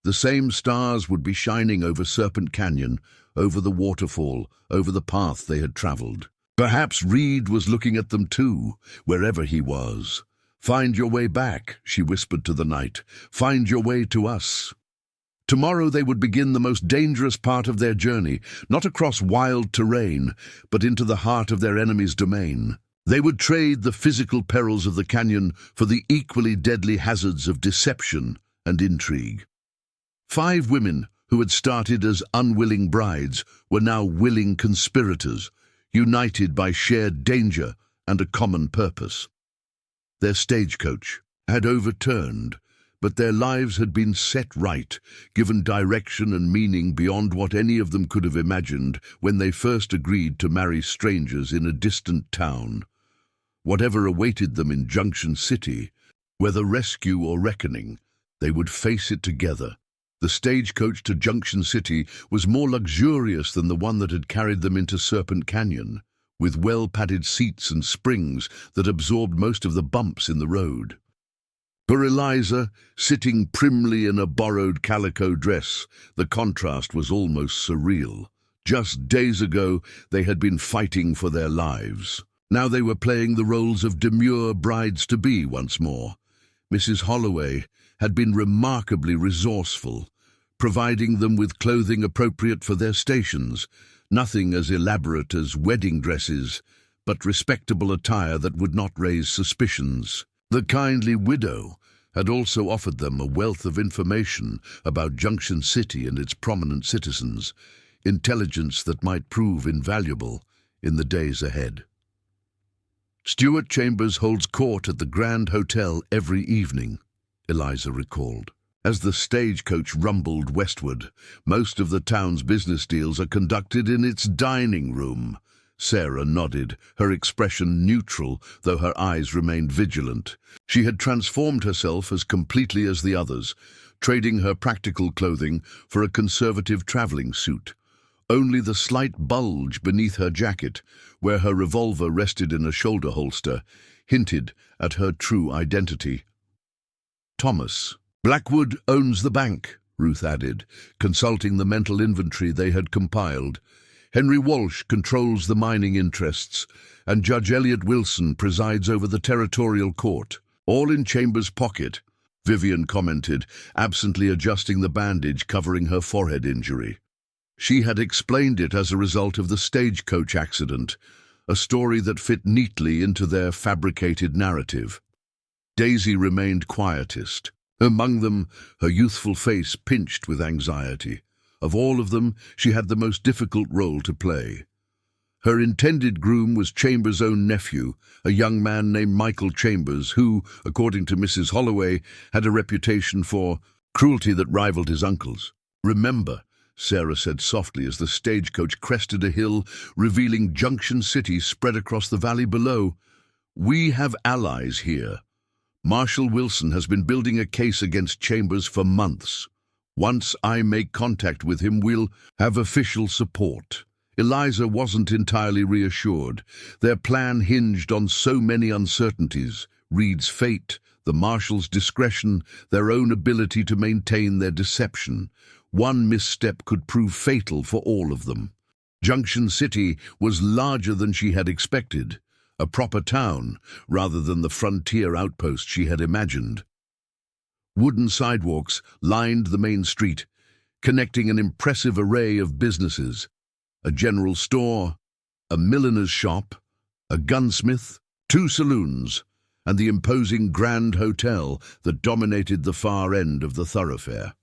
The same stars would be shining over Serpent Canyon, over the waterfall, over the path they had traveled. Perhaps Reed was looking at them too, wherever he was. Find your way back, she whispered to the night. Find your way to us. Tomorrow they would begin the most dangerous part of their journey, not across wild terrain, but into the heart of their enemy's domain. They would trade the physical perils of the canyon for the equally deadly hazards of deception and intrigue. 5 women who had started as unwilling brides were now willing conspirators, united by shared danger and a common purpose. Their stagecoach had overturned, but their lives had been set right, given direction and meaning beyond what any of them could have imagined when they first agreed to marry strangers in a distant town. Whatever awaited them in Junction City, whether rescue or reckoning, they would face it together. The stagecoach to Junction City was more luxurious than the one that had carried them into Serpent Canyon, with well-padded seats and springs that absorbed most of the bumps in the road. For Eliza, sitting primly in a borrowed calico dress, the contrast was almost surreal. Just days ago, they had been fighting for their lives. Now they were playing the roles of demure brides-to-be once more. Mrs. Holloway had been remarkably resourceful, providing them with clothing appropriate for their stations, nothing as elaborate as wedding dresses, but respectable attire that would not raise suspicions. The kindly widow had also offered them a wealth of information about Junction City and its prominent citizens, intelligence that might prove invaluable in the days ahead. Stuart Chambers holds court at the Grand Hotel every evening, Eliza recalled. As the stagecoach rumbled westward, most of the town's business deals are conducted in its dining room. Sarah nodded, her expression neutral, though her eyes remained vigilant. She had transformed herself as completely as the others, trading her practical clothing for a conservative traveling suit. Only the slight bulge beneath her jacket, where her revolver rested in a shoulder holster, hinted at her true identity. Thomas. Blackwood owns the bank, Ruth added, consulting the mental inventory they had compiled. Henry Walsh controls the mining interests, and Judge Elliot Wilson presides over the territorial court. All in Chambers' pocket, Vivian commented, absently adjusting the bandage covering her forehead injury. She had explained it as a result of the stagecoach accident, a story that fit neatly into their fabricated narrative. Daisy remained quietest. Among them, her youthful face pinched with anxiety. Of all of them, she had the most difficult role to play. Her intended groom was Chambers' own nephew, a young man named Michael Chambers, who, according to Mrs. Holloway, had a reputation for cruelty that rivaled his uncle's. "Remember," Sarah said softly as the stagecoach crested a hill, revealing Junction City spread across the valley below. "We have allies here. Marshal Wilson has been building a case against Chambers for months. Once I make contact with him, we'll have official support." Eliza wasn't entirely reassured. Their plan hinged on so many uncertainties: Reed's fate, the marshal's discretion, their own ability to maintain their deception. One misstep could prove fatal for all of them. Junction City was larger than she had expected, a proper town rather than the frontier outpost she had imagined. Wooden sidewalks lined the main street, connecting an impressive array of businesses: a general store, a milliner's shop, a gunsmith, 2 saloons, and the imposing Grand Hotel that dominated the far end of the thoroughfare.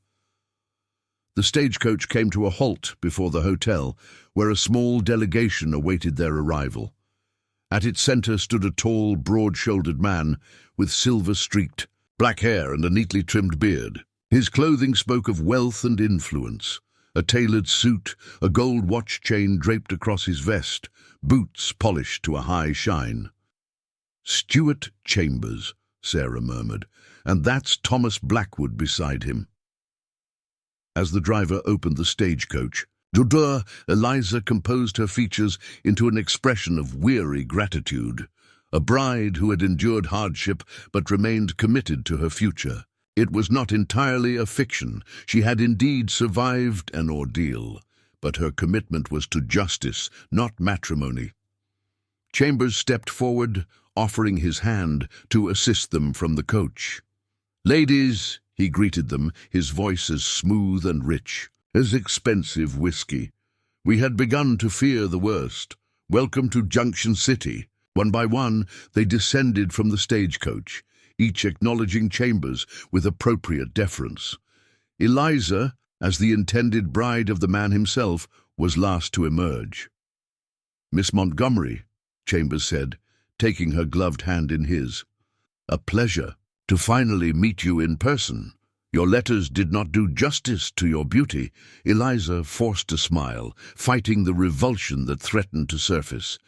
The stagecoach came to a halt before the hotel, where a small delegation awaited their arrival. At its center stood a tall, broad-shouldered man with silver-streaked black hair and a neatly trimmed beard. His clothing spoke of wealth and influence. A tailored suit, a gold watch chain draped across his vest, boots polished to a high shine. "Stuart Chambers," Sarah murmured, "and that's Thomas Blackwood beside him." As the driver opened the stagecoach, Eliza composed her features into an expression of weary gratitude, a bride who had endured hardship but remained committed to her future. It was not entirely a fiction. She had indeed survived an ordeal, but her commitment was to justice, not matrimony. Chambers stepped forward, offering his hand to assist them from the coach. "Ladies," he greeted them, his voice as smooth and rich as expensive whiskey. "We had begun to fear the worst. Welcome to Junction City." One by one, they descended from the stagecoach, each acknowledging Chambers with appropriate deference. Eliza, as the intended bride of the man himself, was last to emerge. "Miss Montgomery," Chambers said, taking her gloved hand in his. "A pleasure to finally meet you in person. Your letters did not do justice to your beauty." Eliza forced a smile, fighting the revulsion that threatened to surface.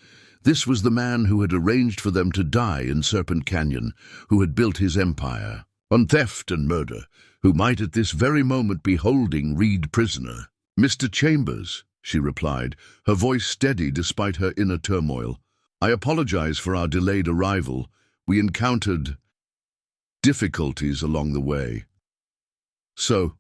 This was the man who had arranged for them to die in Serpent Canyon, who had built his empire on theft and murder, who might at this very moment be holding Reed prisoner. "Mr. Chambers," she replied, her voice steady despite her inner turmoil. "I apologize for our delayed arrival. We encountered difficulties along the way." "So,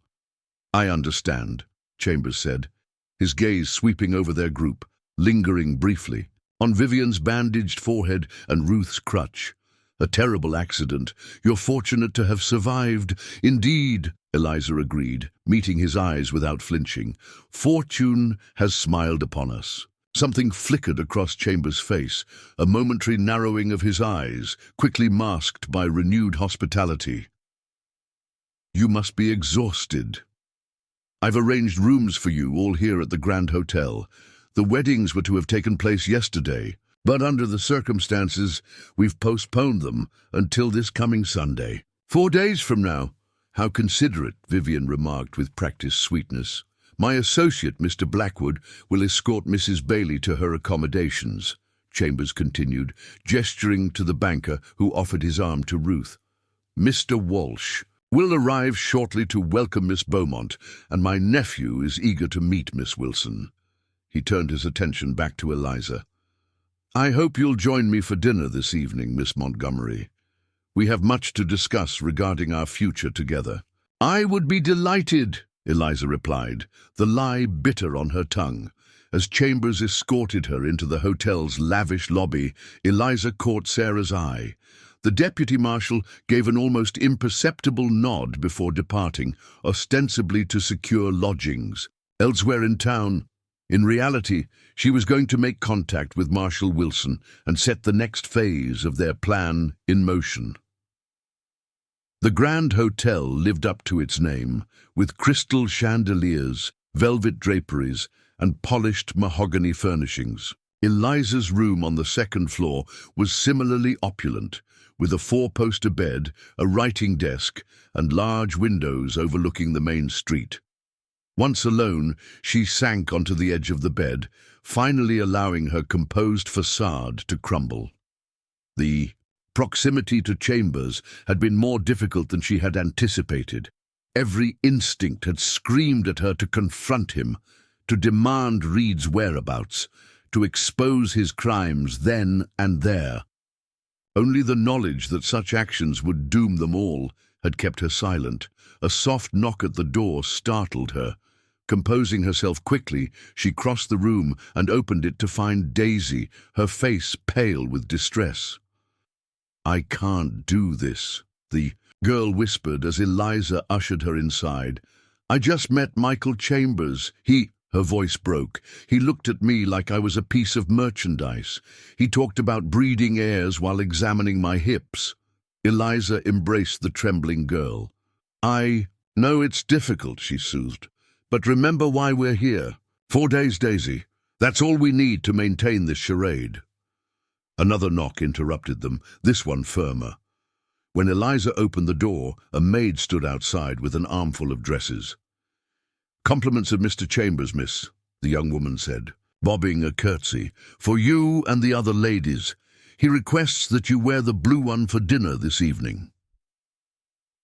I understand," Chambers said, his gaze sweeping over their group, lingering briefly on Vivian's bandaged forehead and Ruth's crutch. "A terrible accident. You're fortunate to have survived." "Indeed," Eliza agreed, meeting his eyes without flinching. "Fortune has smiled upon us." Something flickered across Chambers' face, a momentary narrowing of his eyes, quickly masked by renewed hospitality. "You must be exhausted. I've arranged rooms for you all here at the Grand Hotel. The weddings were to have taken place yesterday, but under the circumstances, we've postponed them until this coming Sunday. 4 days from now." "How considerate," Vivian remarked with practiced sweetness. "My associate, Mr. Blackwood, will escort Mrs. Bailey to her accommodations," Chambers continued, gesturing to the banker who offered his arm to Ruth. "Mr. Walsh will arrive shortly to welcome Miss Beaumont, and my nephew is eager to meet Miss Wilson." He turned his attention back to Eliza. "I hope you'll join me for dinner this evening, Miss Montgomery. We have much to discuss regarding our future together." "I would be delighted," Eliza replied, the lie bitter on her tongue. As Chambers escorted her into the hotel's lavish lobby, Eliza caught Sarah's eye. The deputy marshal gave an almost imperceptible nod before departing, ostensibly to secure lodgings. Elsewhere in town, In reality, she was going to make contact with Marshal Wilson and set the next phase of their plan in motion. The Grand Hotel lived up to its name, with crystal chandeliers, velvet draperies, and polished mahogany furnishings. Eliza's room on the second floor was similarly opulent, with a four-poster bed, a writing desk, and large windows overlooking the main street. Once alone, she sank onto the edge of the bed, finally allowing her composed facade to crumble. The proximity to Chambers had been more difficult than she had anticipated. Every instinct had screamed at her to confront him, to demand Reed's whereabouts, to expose his crimes then and there. Only the knowledge that such actions would doom them all had kept her silent. A soft knock at the door startled her. Composing herself quickly, she crossed the room and opened it to find Daisy, her face pale with distress. "I can't do this," the girl whispered as Eliza ushered her inside. "I just met Michael Chambers. Her voice broke. "He looked at me like I was a piece of merchandise. He talked about breeding heirs while examining my hips." Eliza embraced the trembling girl. "I know it's difficult," she soothed. "But remember why we're here. 4 days, Daisy. That's all we need to maintain this charade." Another knock interrupted them, this one firmer. When Eliza opened the door, a maid stood outside with an armful of dresses. "Compliments of Mr. Chambers, miss," the young woman said, bobbing a curtsy. "For you and the other ladies. He requests that you wear the blue one for dinner this evening."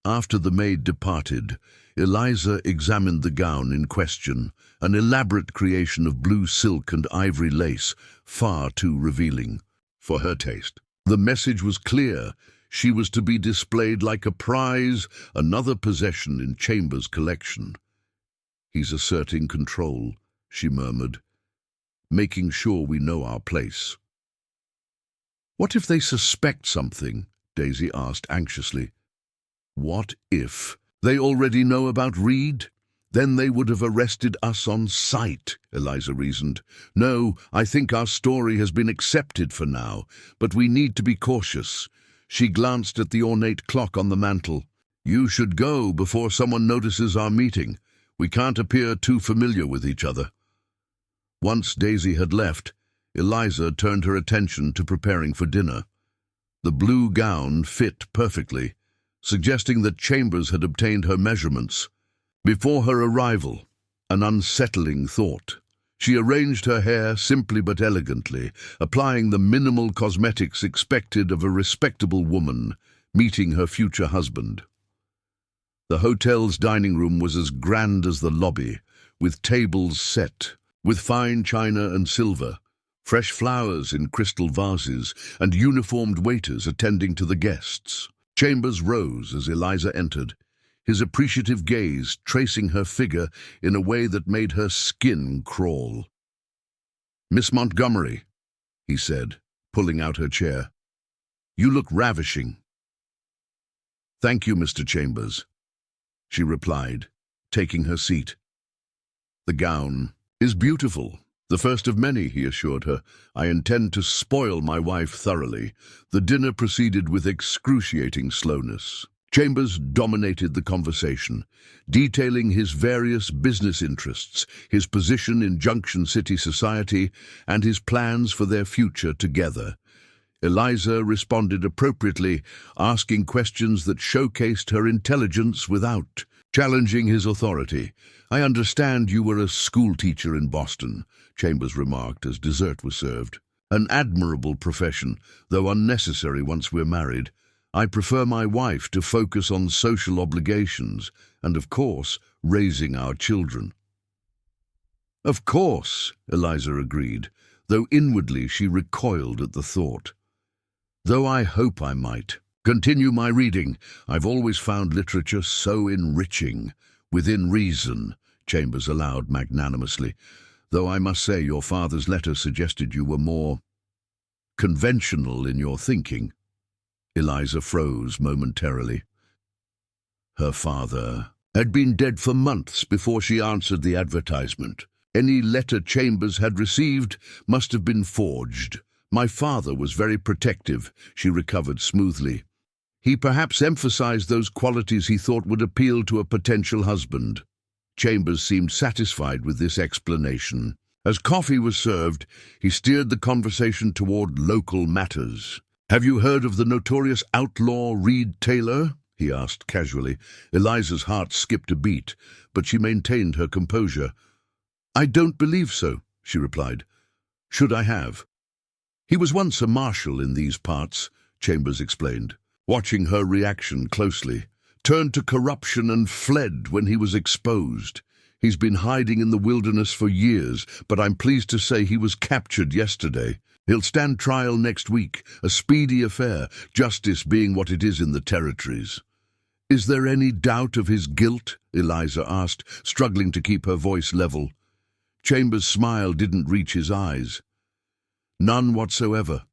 After the maid departed, Eliza examined the gown in question, an elaborate creation of blue silk and ivory lace, far too revealing for her taste. The message was clear. She was to be displayed like a prize, another possession in Chambers' collection. "He's asserting control," she murmured, "making sure we know our place." "What if they suspect something?" Daisy asked anxiously. "What if they already know about Reed? Then they would have arrested us on sight," Eliza reasoned. "No, I think our story has been accepted for now, but we need to be cautious." She glanced at the ornate clock on the mantel. "You should go before someone notices our meeting. We can't appear too familiar with each other." Once Daisy had left, Eliza turned her attention to preparing for dinner. The blue gown fit perfectly, suggesting that Chambers had obtained her measurements. Before her arrival, an unsettling thought. She arranged her hair simply but elegantly, applying the minimal cosmetics expected of a respectable woman meeting her future husband. The hotel's dining room was as grand as the lobby, with tables set, with fine china and silver, fresh flowers in crystal vases, and uniformed waiters attending to the guests. Chambers rose as Eliza entered, his appreciative gaze tracing her figure in a way that made her skin crawl. "Miss Montgomery," he said, pulling out her chair. "You look ravishing." "Thank you, Mr. Chambers," she replied, taking her seat. "The gown is beautiful. The first of many," he assured her. "I intend to spoil my wife thoroughly." The dinner proceeded with excruciating slowness. Chambers dominated the conversation, detailing his various business interests, his position in Junction City society, and his plans for their future together. Eliza responded appropriately, asking questions that showcased her intelligence without challenging his authority. "I understand you were a schoolteacher in Boston," Chambers remarked as dessert was served. "An admirable profession, though unnecessary once we're married. I prefer my wife to focus on social obligations and, of course, raising our children." "Of course," Eliza agreed, though inwardly she recoiled at the thought. "Though I hope I might continue my reading. I've always found literature so enriching. Within reason," Chambers allowed magnanimously, "though I must say your father's letter suggested you were more conventional in your thinking." Eliza froze momentarily. Her father had been dead for months before she answered the advertisement. Any letter Chambers had received must have been forged. My father was very protective, she recovered smoothly. He perhaps emphasized those qualities he thought would appeal to a potential husband. Chambers seemed satisfied with this explanation. As coffee was served, he steered the conversation toward local matters. "Have you heard of the notorious outlaw Reed Taylor?" he asked casually. Eliza's heart skipped a beat, but she maintained her composure. "I don't believe so," she replied. "Should I have?" "He was once a marshal in these parts," Chambers explained, watching her reaction closely. "Turned to corruption and fled when he was exposed. He's been hiding in the wilderness for years, but I'm pleased to say he was captured yesterday. He'll stand trial next week, a speedy affair, justice being what it is in the territories." "Is there any doubt of his guilt?" Eliza asked, struggling to keep her voice level. Chambers' smile didn't reach his eyes. "None whatsoever.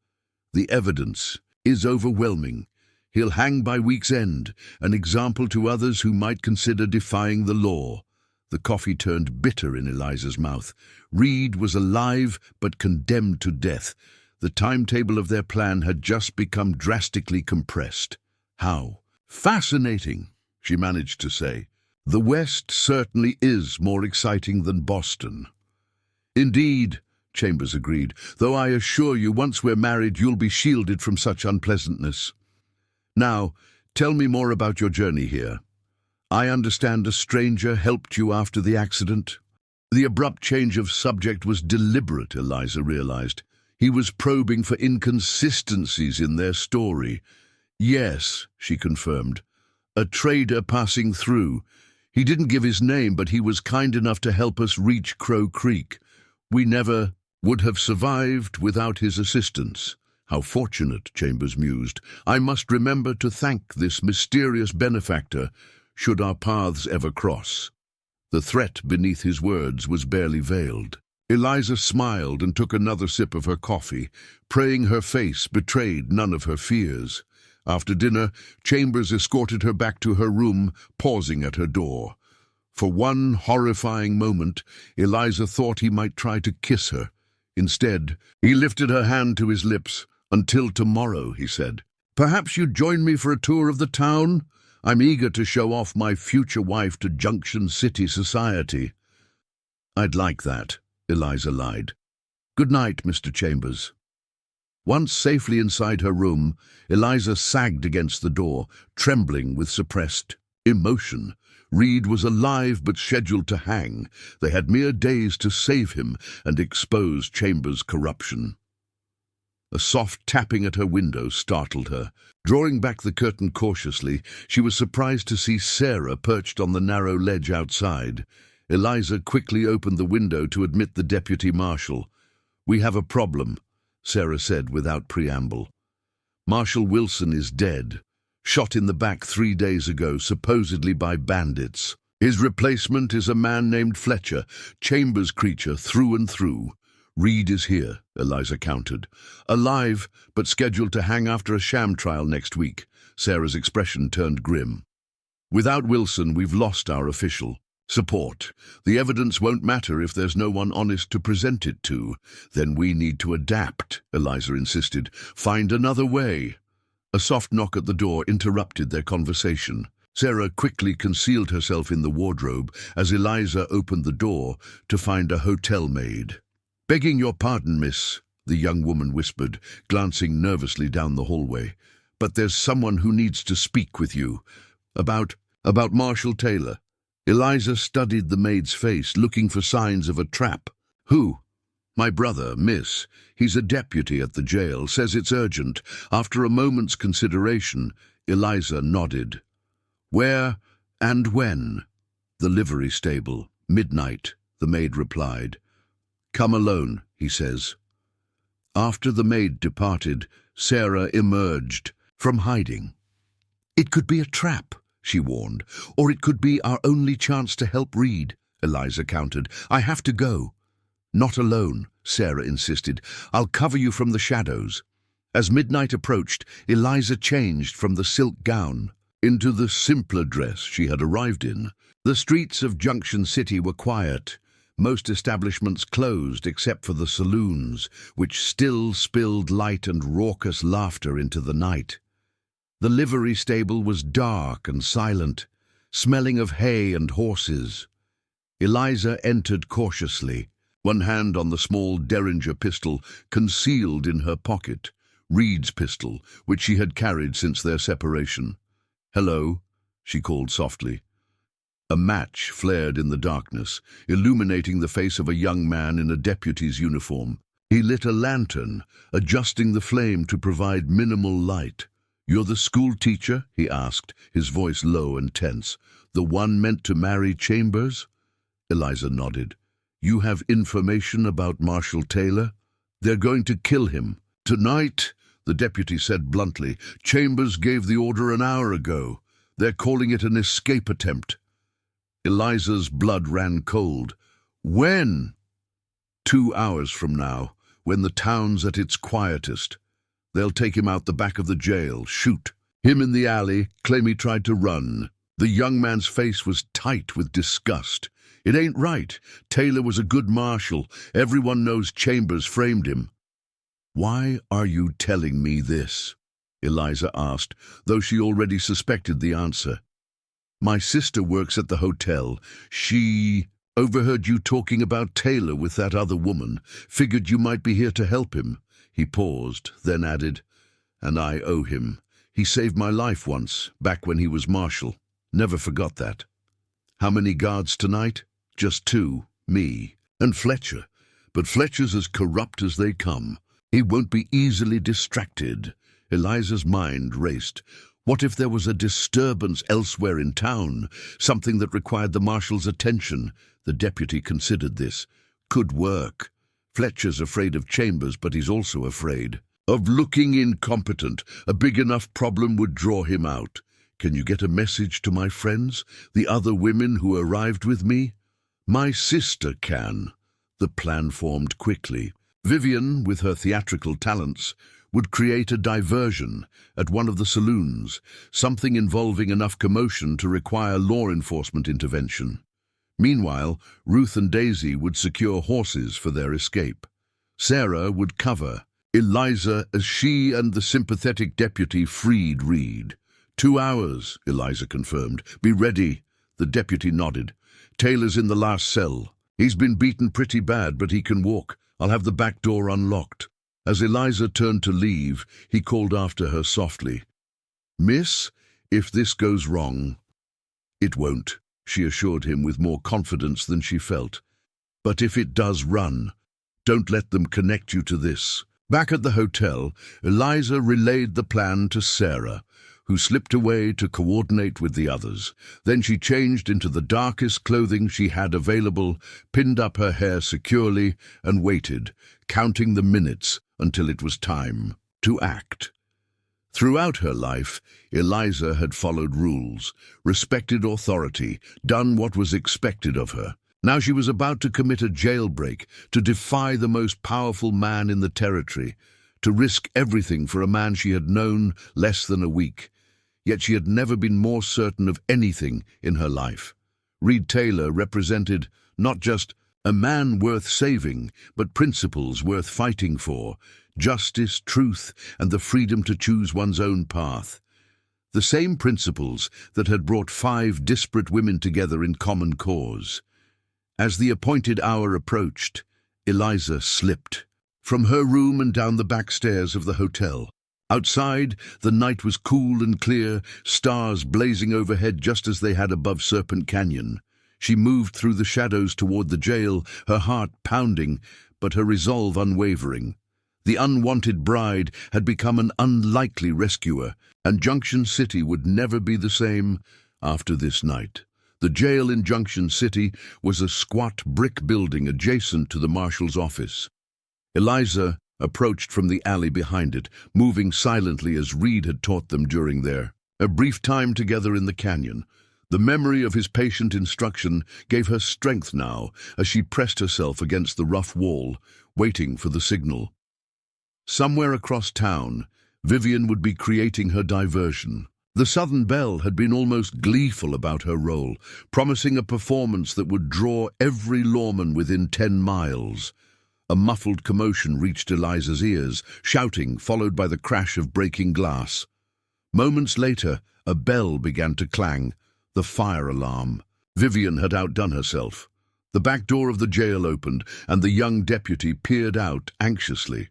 The evidence is overwhelming. He'll hang by week's end, an example to others who might consider defying the law." The coffee turned bitter in Eliza's mouth. Reed was alive but condemned to death. The timetable of their plan had just become drastically compressed. "How fascinating," she managed to say. "The West certainly is more exciting than Boston." "Indeed," Chambers agreed, "though I assure you once we're married you'll be shielded from such unpleasantness. Now, tell me more about your journey here. I understand a stranger helped you after the accident." The abrupt change of subject was deliberate, Eliza realized. He was probing for inconsistencies in their story. "Yes," she confirmed. "A trader passing through. He didn't give his name, but he was kind enough to help us reach Crow Creek. We never would have survived without his assistance." "How fortunate," Chambers mused. "I must remember to thank this mysterious benefactor, should our paths ever cross." The threat beneath his words was barely veiled. Eliza smiled and took another sip of her coffee, praying her face betrayed none of her fears. After dinner, Chambers escorted her back to her room, pausing at her door. For one horrifying moment, Eliza thought he might try to kiss her. Instead, he lifted her hand to his lips. "Until tomorrow," he said. "Perhaps you'd join me for a tour of the town? I'm eager to show off my future wife to Junction City society." "I'd like that," Eliza lied. "Good night, Mr. Chambers." Once safely inside her room, Eliza sagged against the door, trembling with suppressed emotion. Reed was alive but scheduled to hang. They had mere days to save him and expose Chambers' corruption. A soft tapping at her window startled her. Drawing back the curtain cautiously, she was surprised to see Sarah perched on the narrow ledge outside. Eliza quickly opened the window to admit the deputy marshal. "We have a problem," Sarah said without preamble. "Marshal Wilson is dead, shot in the back 3 days ago, supposedly by bandits. His replacement is a man named Fletcher, Chambers' creature through and through. Reed is here," Eliza countered. "Alive, but scheduled to hang after a sham trial next week." Sarah's expression turned grim. "Without Wilson, we've lost our official support. The evidence won't matter if there's no one honest to present it to." "Then we need to adapt," Eliza insisted. "Find another way." A soft knock at the door interrupted their conversation. Sarah quickly concealed herself in the wardrobe as Eliza opened the door to find a hotel maid. "Begging your pardon, miss," the young woman whispered, glancing nervously down the hallway. "But there's someone who needs to speak with you. About Marshal Taylor." Eliza studied the maid's face, looking for signs of a trap. "Who?" "My brother, miss. He's a deputy at the jail, says it's urgent." After a moment's consideration, Eliza nodded. "Where and when?" "The livery stable. Midnight," the maid replied. "Come alone," he says. After the maid departed, Sarah emerged from hiding. "It could be a trap," she warned, "or it could be our only chance to help Reed," Eliza countered. "I have to go." "Not alone," Sarah insisted. "I'll cover you from the shadows." As midnight approached, Eliza changed from the silk gown into the simpler dress she had arrived in. The streets of Junction City were quiet. Most establishments closed except for the saloons, which still spilled light and raucous laughter into the night. The livery stable was dark and silent, smelling of hay and horses. Eliza entered cautiously, one hand on the small Derringer pistol concealed in her pocket, Reed's pistol, which she had carried since their separation. "Hello," she called softly. A match flared in the darkness, illuminating the face of a young man in a deputy's uniform. He lit a lantern, adjusting the flame to provide minimal light. "You're the school teacher?" he asked, his voice low and tense. "The one meant to marry Chambers?" Eliza nodded. "You have information about Marshal Taylor? They're going to kill him. Tonight," the deputy said bluntly. "Chambers gave the order an hour ago. They're calling it an escape attempt." Eliza's blood ran cold. "When?" "2 hours from now, when the town's at its quietest. They'll take him out the back of the jail, shoot him in the alley, claim he tried to run." The young man's face was tight with disgust. "It ain't right. Taylor was a good marshal. Everyone knows Chambers framed him." "Why are you telling me this?" Eliza asked, though she already suspected the answer. "My sister works at the hotel. She overheard you talking about Taylor with that other woman. Figured you might be here to help him." He paused, then added, "And I owe him. He saved my life once, back when he was marshal. Never forgot that." "How many guards tonight?" "Just 2, me and Fletcher. But Fletcher's as corrupt as they come. He won't be easily distracted." Eliza's mind raced. What if there was a disturbance elsewhere in town, something that required the marshal's attention? The deputy considered this. Could work. Fletcher's afraid of Chambers, but he's also afraid of looking incompetent. A big enough problem would draw him out. "Can you get a message to my friends, the other women who arrived with me?" "My sister can." The plan formed quickly. Vivian, with her theatrical talents, would create a diversion at one of the saloons, something involving enough commotion to require law enforcement intervention. Meanwhile, Ruth and Daisy would secure horses for their escape. Sarah would cover Eliza as she and the sympathetic deputy freed Reed. 2 hours, Eliza confirmed. "Be ready." The deputy nodded. "Taylor's in the last cell. He's been beaten pretty bad, but he can walk. I'll have the back door unlocked." As Eliza turned to leave, he called after her softly. "Miss, if this goes wrong—" "It won't," she assured him with more confidence than she felt. "But if it does run, don't let them connect you to this." Back at the hotel, Eliza relayed the plan to Sarah, who slipped away to coordinate with the others. Then she changed into the darkest clothing she had available, pinned up her hair securely, and waited, counting the minutes until it was time to act. Throughout her life, Eliza had followed rules, respected authority, done what was expected of her. Now she was about to commit a jailbreak, to defy the most powerful man in the territory, to risk everything for a man she had known less than a week. Yet she had never been more certain of anything in her life. Reed Taylor represented not just a man worth saving, but principles worth fighting for, justice, truth, and the freedom to choose one's own path. The same principles that had brought 5 disparate women together in common cause. As the appointed hour approached, Eliza slipped from her room and down the back stairs of the hotel. Outside, the night was cool and clear, stars blazing overhead just as they had above Serpent Canyon. She moved through the shadows toward the jail, her heart pounding, but her resolve unwavering. The unwanted bride had become an unlikely rescuer, and Junction City would never be the same after this night. The jail in Junction City was a squat brick building adjacent to the marshal's office. Eliza approached from the alley behind it, moving silently as Reed had taught them during their brief time together in the canyon. The memory of his patient instruction gave her strength now as she pressed herself against the rough wall, waiting for the signal. Somewhere across town, Vivian would be creating her diversion. The Southern Belle had been almost gleeful about her role, promising a performance that would draw every lawman within 10 miles. A muffled commotion reached Eliza's ears, shouting, followed by the crash of breaking glass. Moments later, a bell began to clang, the fire alarm. Vivian had outdone herself. The back door of the jail opened, and the young deputy peered out anxiously.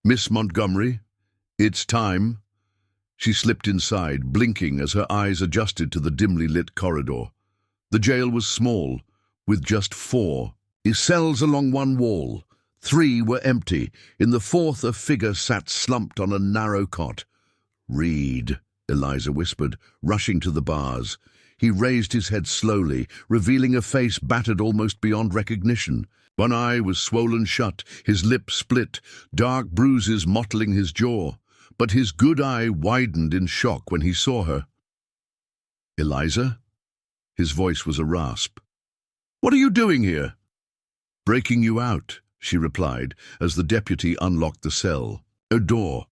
"Miss Montgomery, it's time." She slipped inside, blinking as her eyes adjusted to the dimly lit corridor. The jail was small, with just 4 cells along one wall. 3 were empty. In the 4th, a figure sat slumped on a narrow cot. "Reed," Eliza whispered, rushing to the bars. He raised his head slowly, revealing a face battered almost beyond recognition. One eye was swollen shut, his lip split, dark bruises mottling his jaw. But his good eye widened in shock when he saw her. "Eliza?" His voice was a rasp. "What are you doing here?" "Breaking you out," she replied, as the deputy unlocked the cell. "A door.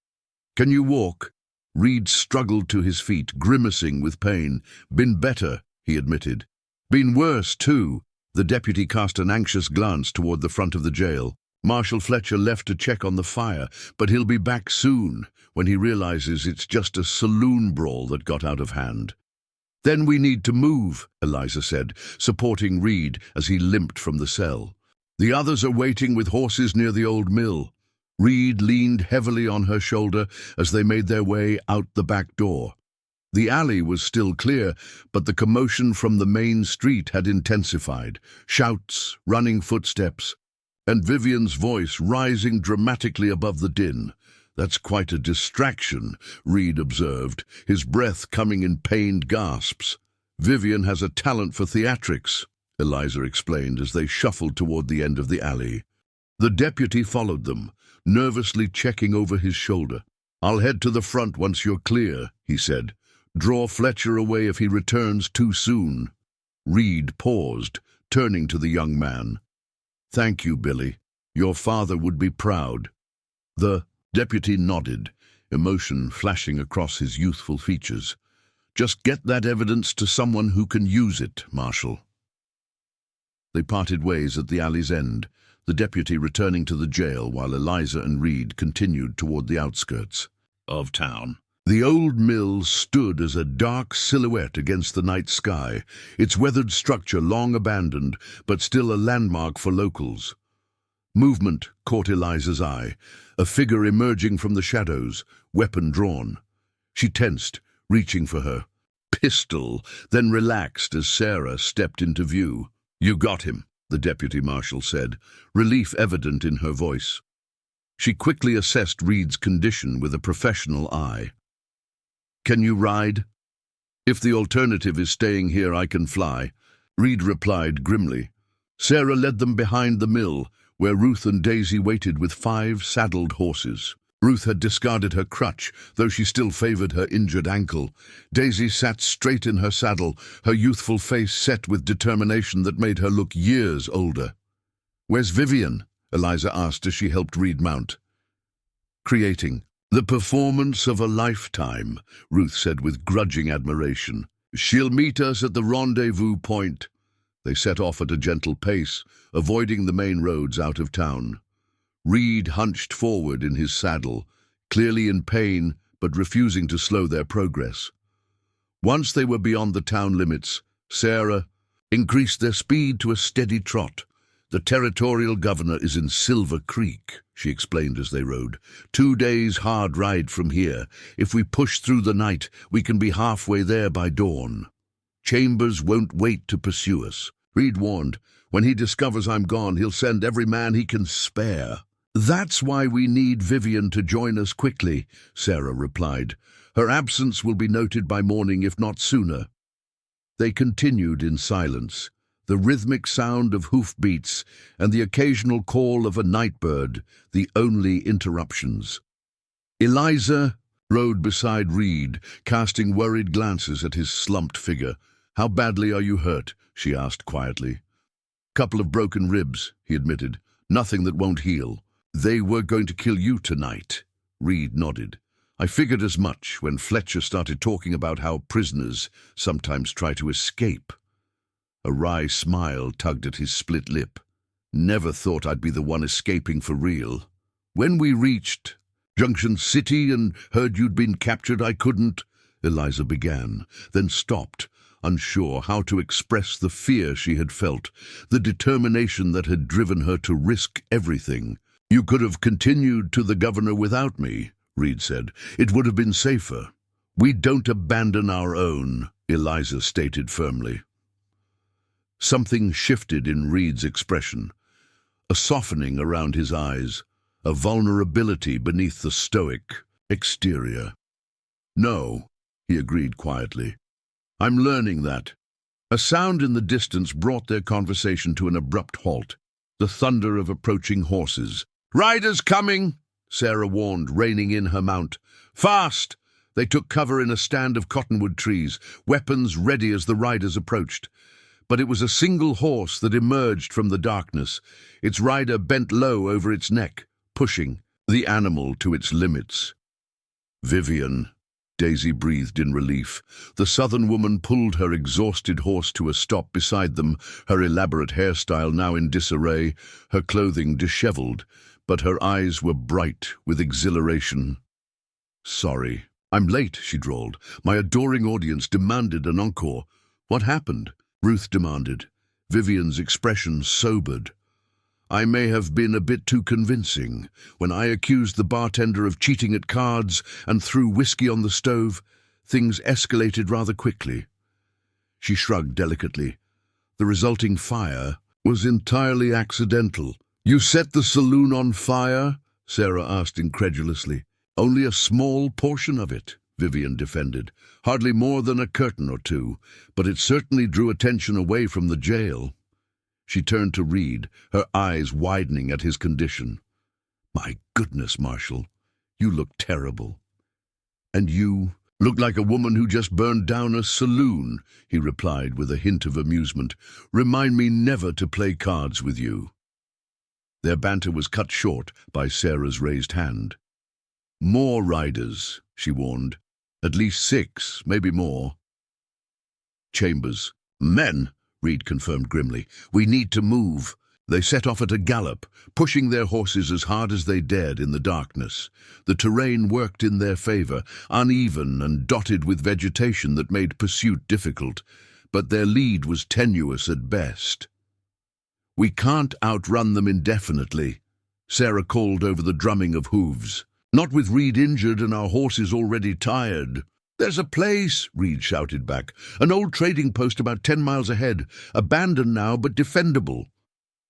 Can you walk?" Reed struggled to his feet, grimacing with pain. "Been better," he admitted. "Been worse, too." The deputy cast an anxious glance toward the front of the jail. "Marshal Fletcher left to check on the fire, but he'll be back soon, when he realizes it's just a saloon brawl that got out of hand." "Then we need to move," Eliza said, supporting Reed as he limped from the cell. "The others are waiting with horses near the old mill." Reed leaned heavily on her shoulder as they made their way out the back door. The alley was still clear, but the commotion from the main street had intensified. Shouts, running footsteps, and Vivian's voice rising dramatically above the din. "That's quite a distraction," Reed observed, his breath coming in pained gasps. "Vivian has a talent for theatrics," Eliza explained as they shuffled toward the end of the alley. The deputy followed them, nervously checking over his shoulder. "I'll head to the front once you're clear," he said. "Draw Fletcher away if he returns too soon." Reed paused, turning to the young man. "Thank you, Billy. Your father would be proud." The deputy nodded, emotion flashing across his youthful features. "Just get that evidence to someone who can use it, Marshal." They parted ways at the alley's end, the deputy returning to the jail while Eliza and Reed continued toward the outskirts of town. The old mill stood as a dark silhouette against the night sky, its weathered structure long abandoned, but still a landmark for locals. Movement caught Eliza's eye, a figure emerging from the shadows, weapon drawn. She tensed, reaching for her pistol, then relaxed as Sarah stepped into view. "You got him," the deputy marshal said, relief evident in her voice. She quickly assessed Reed's condition with a professional eye. "Can you ride?" "If the alternative is staying here, I can fly," Reed replied grimly. Sarah led them behind the mill, where Ruth and Daisy waited with 5 saddled horses. Ruth had discarded her crutch, though she still favored her injured ankle. Daisy sat straight in her saddle, her youthful face set with determination that made her look years older. "Where's Vivian?" Eliza asked as she helped Reed mount. "Creating the performance of a lifetime," Ruth said with grudging admiration. "She'll meet us at the rendezvous point." They set off at a gentle pace, avoiding the main roads out of town. Reed hunched forward in his saddle, clearly in pain but refusing to slow their progress. Once they were beyond the town limits, Sarah increased their speed to a steady trot. "The territorial governor is in Silver Creek," she explained as they rode. 2 days' hard ride from here. If we push through the night, we can be halfway there by dawn. Chambers won't wait to pursue us. Reed warned, when he discovers I'm gone, he'll send every man he can spare. "That's why we need Vivian to join us quickly," Sarah replied. "Her absence will be noted by morning, if not sooner." They continued in silence, the rhythmic sound of hoofbeats and the occasional call of a nightbird, the only interruptions. Eliza rode beside Reed, casting worried glances at his slumped figure. "How badly are you hurt?" she asked quietly. "Couple of broken ribs," he admitted. "Nothing that won't heal." "They were going to kill you tonight." Reed nodded. I figured as much when Fletcher started talking about how prisoners sometimes try to escape. A wry smile tugged at his split lip. Never thought I'd be the one escaping for real. When we reached Junction City and heard you'd been captured, I couldn't, Eliza began, then stopped, unsure how to express the fear she had felt, the determination that had driven her to risk everything. You could have continued to the governor without me, Reed said. It would have been safer. We don't abandon our own, Eliza stated firmly. Something shifted in Reed's expression, a softening around his eyes, a vulnerability beneath the stoic exterior. No, he agreed quietly. I'm learning that. A sound in the distance brought their conversation to an abrupt halt, the thunder of approaching horses. Riders coming, Sarah warned, reining in her mount. Fast! They took cover in a stand of cottonwood trees, weapons ready as the riders approached. But it was a single horse that emerged from the darkness, its rider bent low over its neck, pushing the animal to its limits. Vivian, Daisy breathed in relief. The southern woman pulled her exhausted horse to a stop beside them, her elaborate hairstyle now in disarray, her clothing disheveled, but her eyes were bright with exhilaration. Sorry, I'm late, she drawled. My adoring audience demanded an encore. What happened? Ruth demanded. Vivian's expression sobered. I may have been a bit too convincing. When I accused the bartender of cheating at cards and threw whiskey on the stove, things escalated rather quickly. She shrugged delicately. The resulting fire was entirely accidental. You set the saloon on fire? Sarah asked incredulously. Only a small portion of it, Vivian defended. Hardly more than a curtain or two, but it certainly drew attention away from the jail. She turned to Reed, her eyes widening at his condition. My goodness, Marshall, you look terrible. And you look like a woman who just burned down a saloon, he replied with a hint of amusement. Remind me never to play cards with you. Their banter was cut short by Sarah's raised hand. More riders, she warned. At least 6, maybe more. Chambers. Men, Reed confirmed grimly. We need to move. They set off at a gallop, pushing their horses as hard as they dared in the darkness. The terrain worked in their favor, uneven and dotted with vegetation that made pursuit difficult, but their lead was tenuous at best. We can't outrun them indefinitely, Sarah called over the drumming of hooves. Not with Reed injured and our horses already tired. There's a place, Reed shouted back. An old trading post about 10 miles ahead, abandoned now but defendable.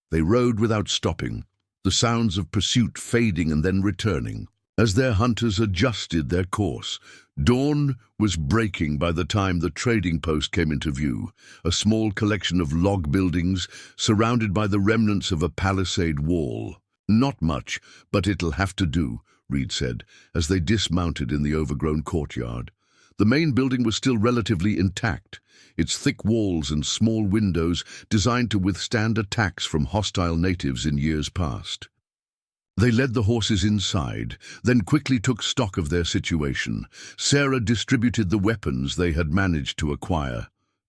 They rode without stopping, the sounds of pursuit fading and then returning, as their hunters adjusted their course. Dawn was breaking by the time the trading post came into view, a small collection of log buildings surrounded by the remnants of a palisade wall. Not much, but it'll have to do, Reed said, as they dismounted in the overgrown courtyard. The main building was still relatively intact, its thick walls and small windows designed to withstand attacks from hostile natives in years past. They led the horses inside, then quickly took stock of their situation. Sarah distributed the weapons they had managed to acquire.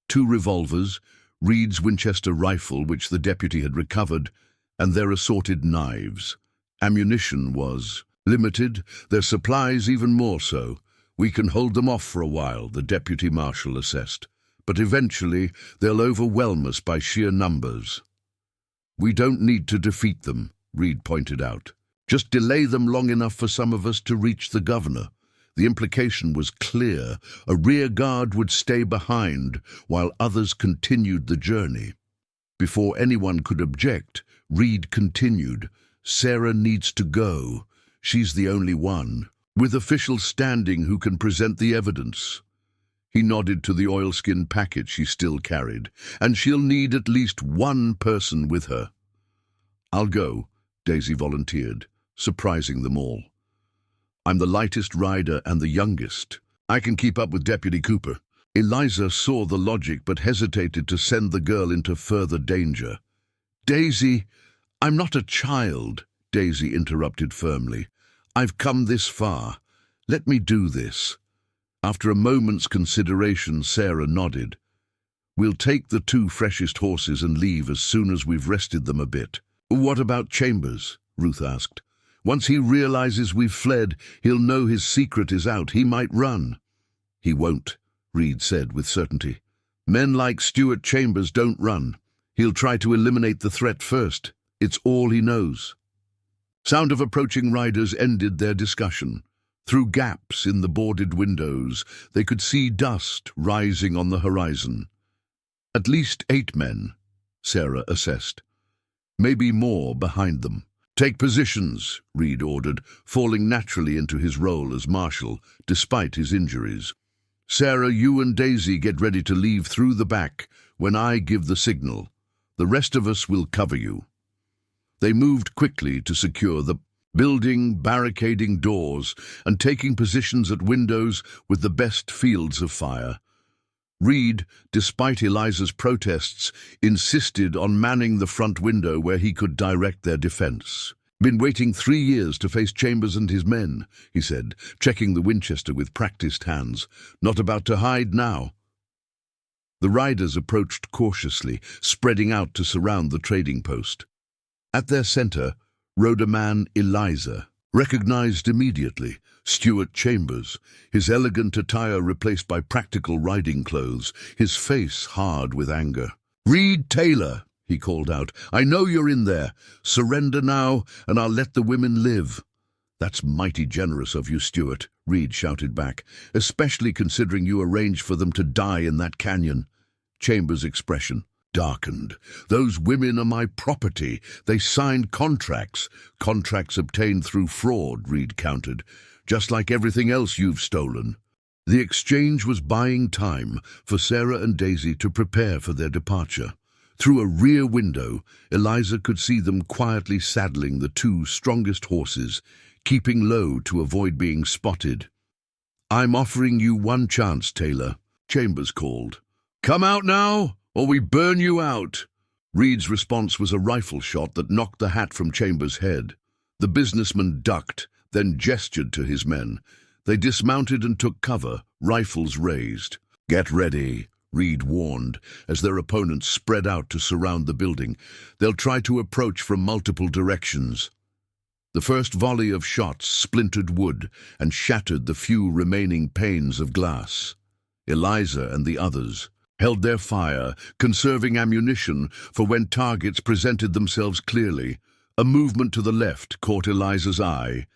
2 revolvers, Reed's Winchester rifle which the deputy had recovered, and their assorted knives. Ammunition was limited, their supplies even more so. We can hold them off for a while, the deputy marshal assessed, but eventually they'll overwhelm us by sheer numbers. We don't need to defeat them, Reed pointed out. Just delay them long enough for some of us to reach the governor. The implication was clear. A rear guard would stay behind while others continued the journey. Before anyone could object, Reed continued. Sarah needs to go. She's the only one, with official standing, who can present the evidence. He nodded to the oilskin packet she still carried. And she'll need at least one person with her. I'll go, Daisy volunteered, surprising them all. I'm the lightest rider and the youngest. I can keep up with Deputy Cooper. Eliza saw the logic but hesitated to send the girl into further danger. Daisy, I'm not a child, Daisy interrupted firmly. I've come this far. Let me do this. After a moment's consideration, Sarah nodded. We'll take the 2 freshest horses and leave as soon as we've rested them a bit. What about Chambers? Ruth asked. Once he realizes we've fled, he'll know his secret is out. He might run. He won't, Reed said with certainty. Men like Stuart Chambers don't run. He'll try to eliminate the threat first. It's all he knows. Sound of approaching riders ended their discussion. Through gaps in the boarded windows, they could see dust rising on the horizon. At least 8 men, Sarah assessed. Maybe more behind them. Take positions, Reed ordered, falling naturally into his role as marshal, despite his injuries. Sarah, you and Daisy get ready to leave through the back when I give the signal. The rest of us will cover you. They moved quickly to secure the building, barricading doors, and taking positions at windows with the best fields of fire. Reed, despite Eliza's protests, insisted on manning the front window where he could direct their defense. Been waiting 3 years to face Chambers and his men, he said, checking the Winchester with practiced hands. Not about to hide now. The riders approached cautiously, spreading out to surround the trading post. At their center rode a man Eliza, recognized immediately, Stuart Chambers, his elegant attire replaced by practical riding clothes, his face hard with anger. "Reed Taylor," he called out, "I know you're in there. Surrender now, and I'll let the women live." "That's mighty generous of you, Stuart," Reed shouted back, "especially considering you arranged for them to die in that canyon." Chambers' expression darkened. "Those women are my property. They signed contracts. Contracts obtained through fraud," Reed countered. "Just like everything else you've stolen." The exchange was buying time for Sarah and Daisy to prepare for their departure. Through a rear window, Eliza could see them quietly saddling the 2 strongest horses, keeping low to avoid being spotted. "I'm offering you one chance, Taylor," Chambers called. "Come out now, or we burn you out." Reed's response was a rifle shot that knocked the hat from Chambers' head. The businessman ducked, then gestured to his men. They dismounted and took cover, rifles raised. "Get ready," Reed warned, as their opponents spread out to surround the building. "They'll try to approach from multiple directions." The first volley of shots splintered wood and shattered the few remaining panes of glass. Eliza and the others held their fire, conserving ammunition for when targets presented themselves clearly. A movement to the left caught Eliza's eye.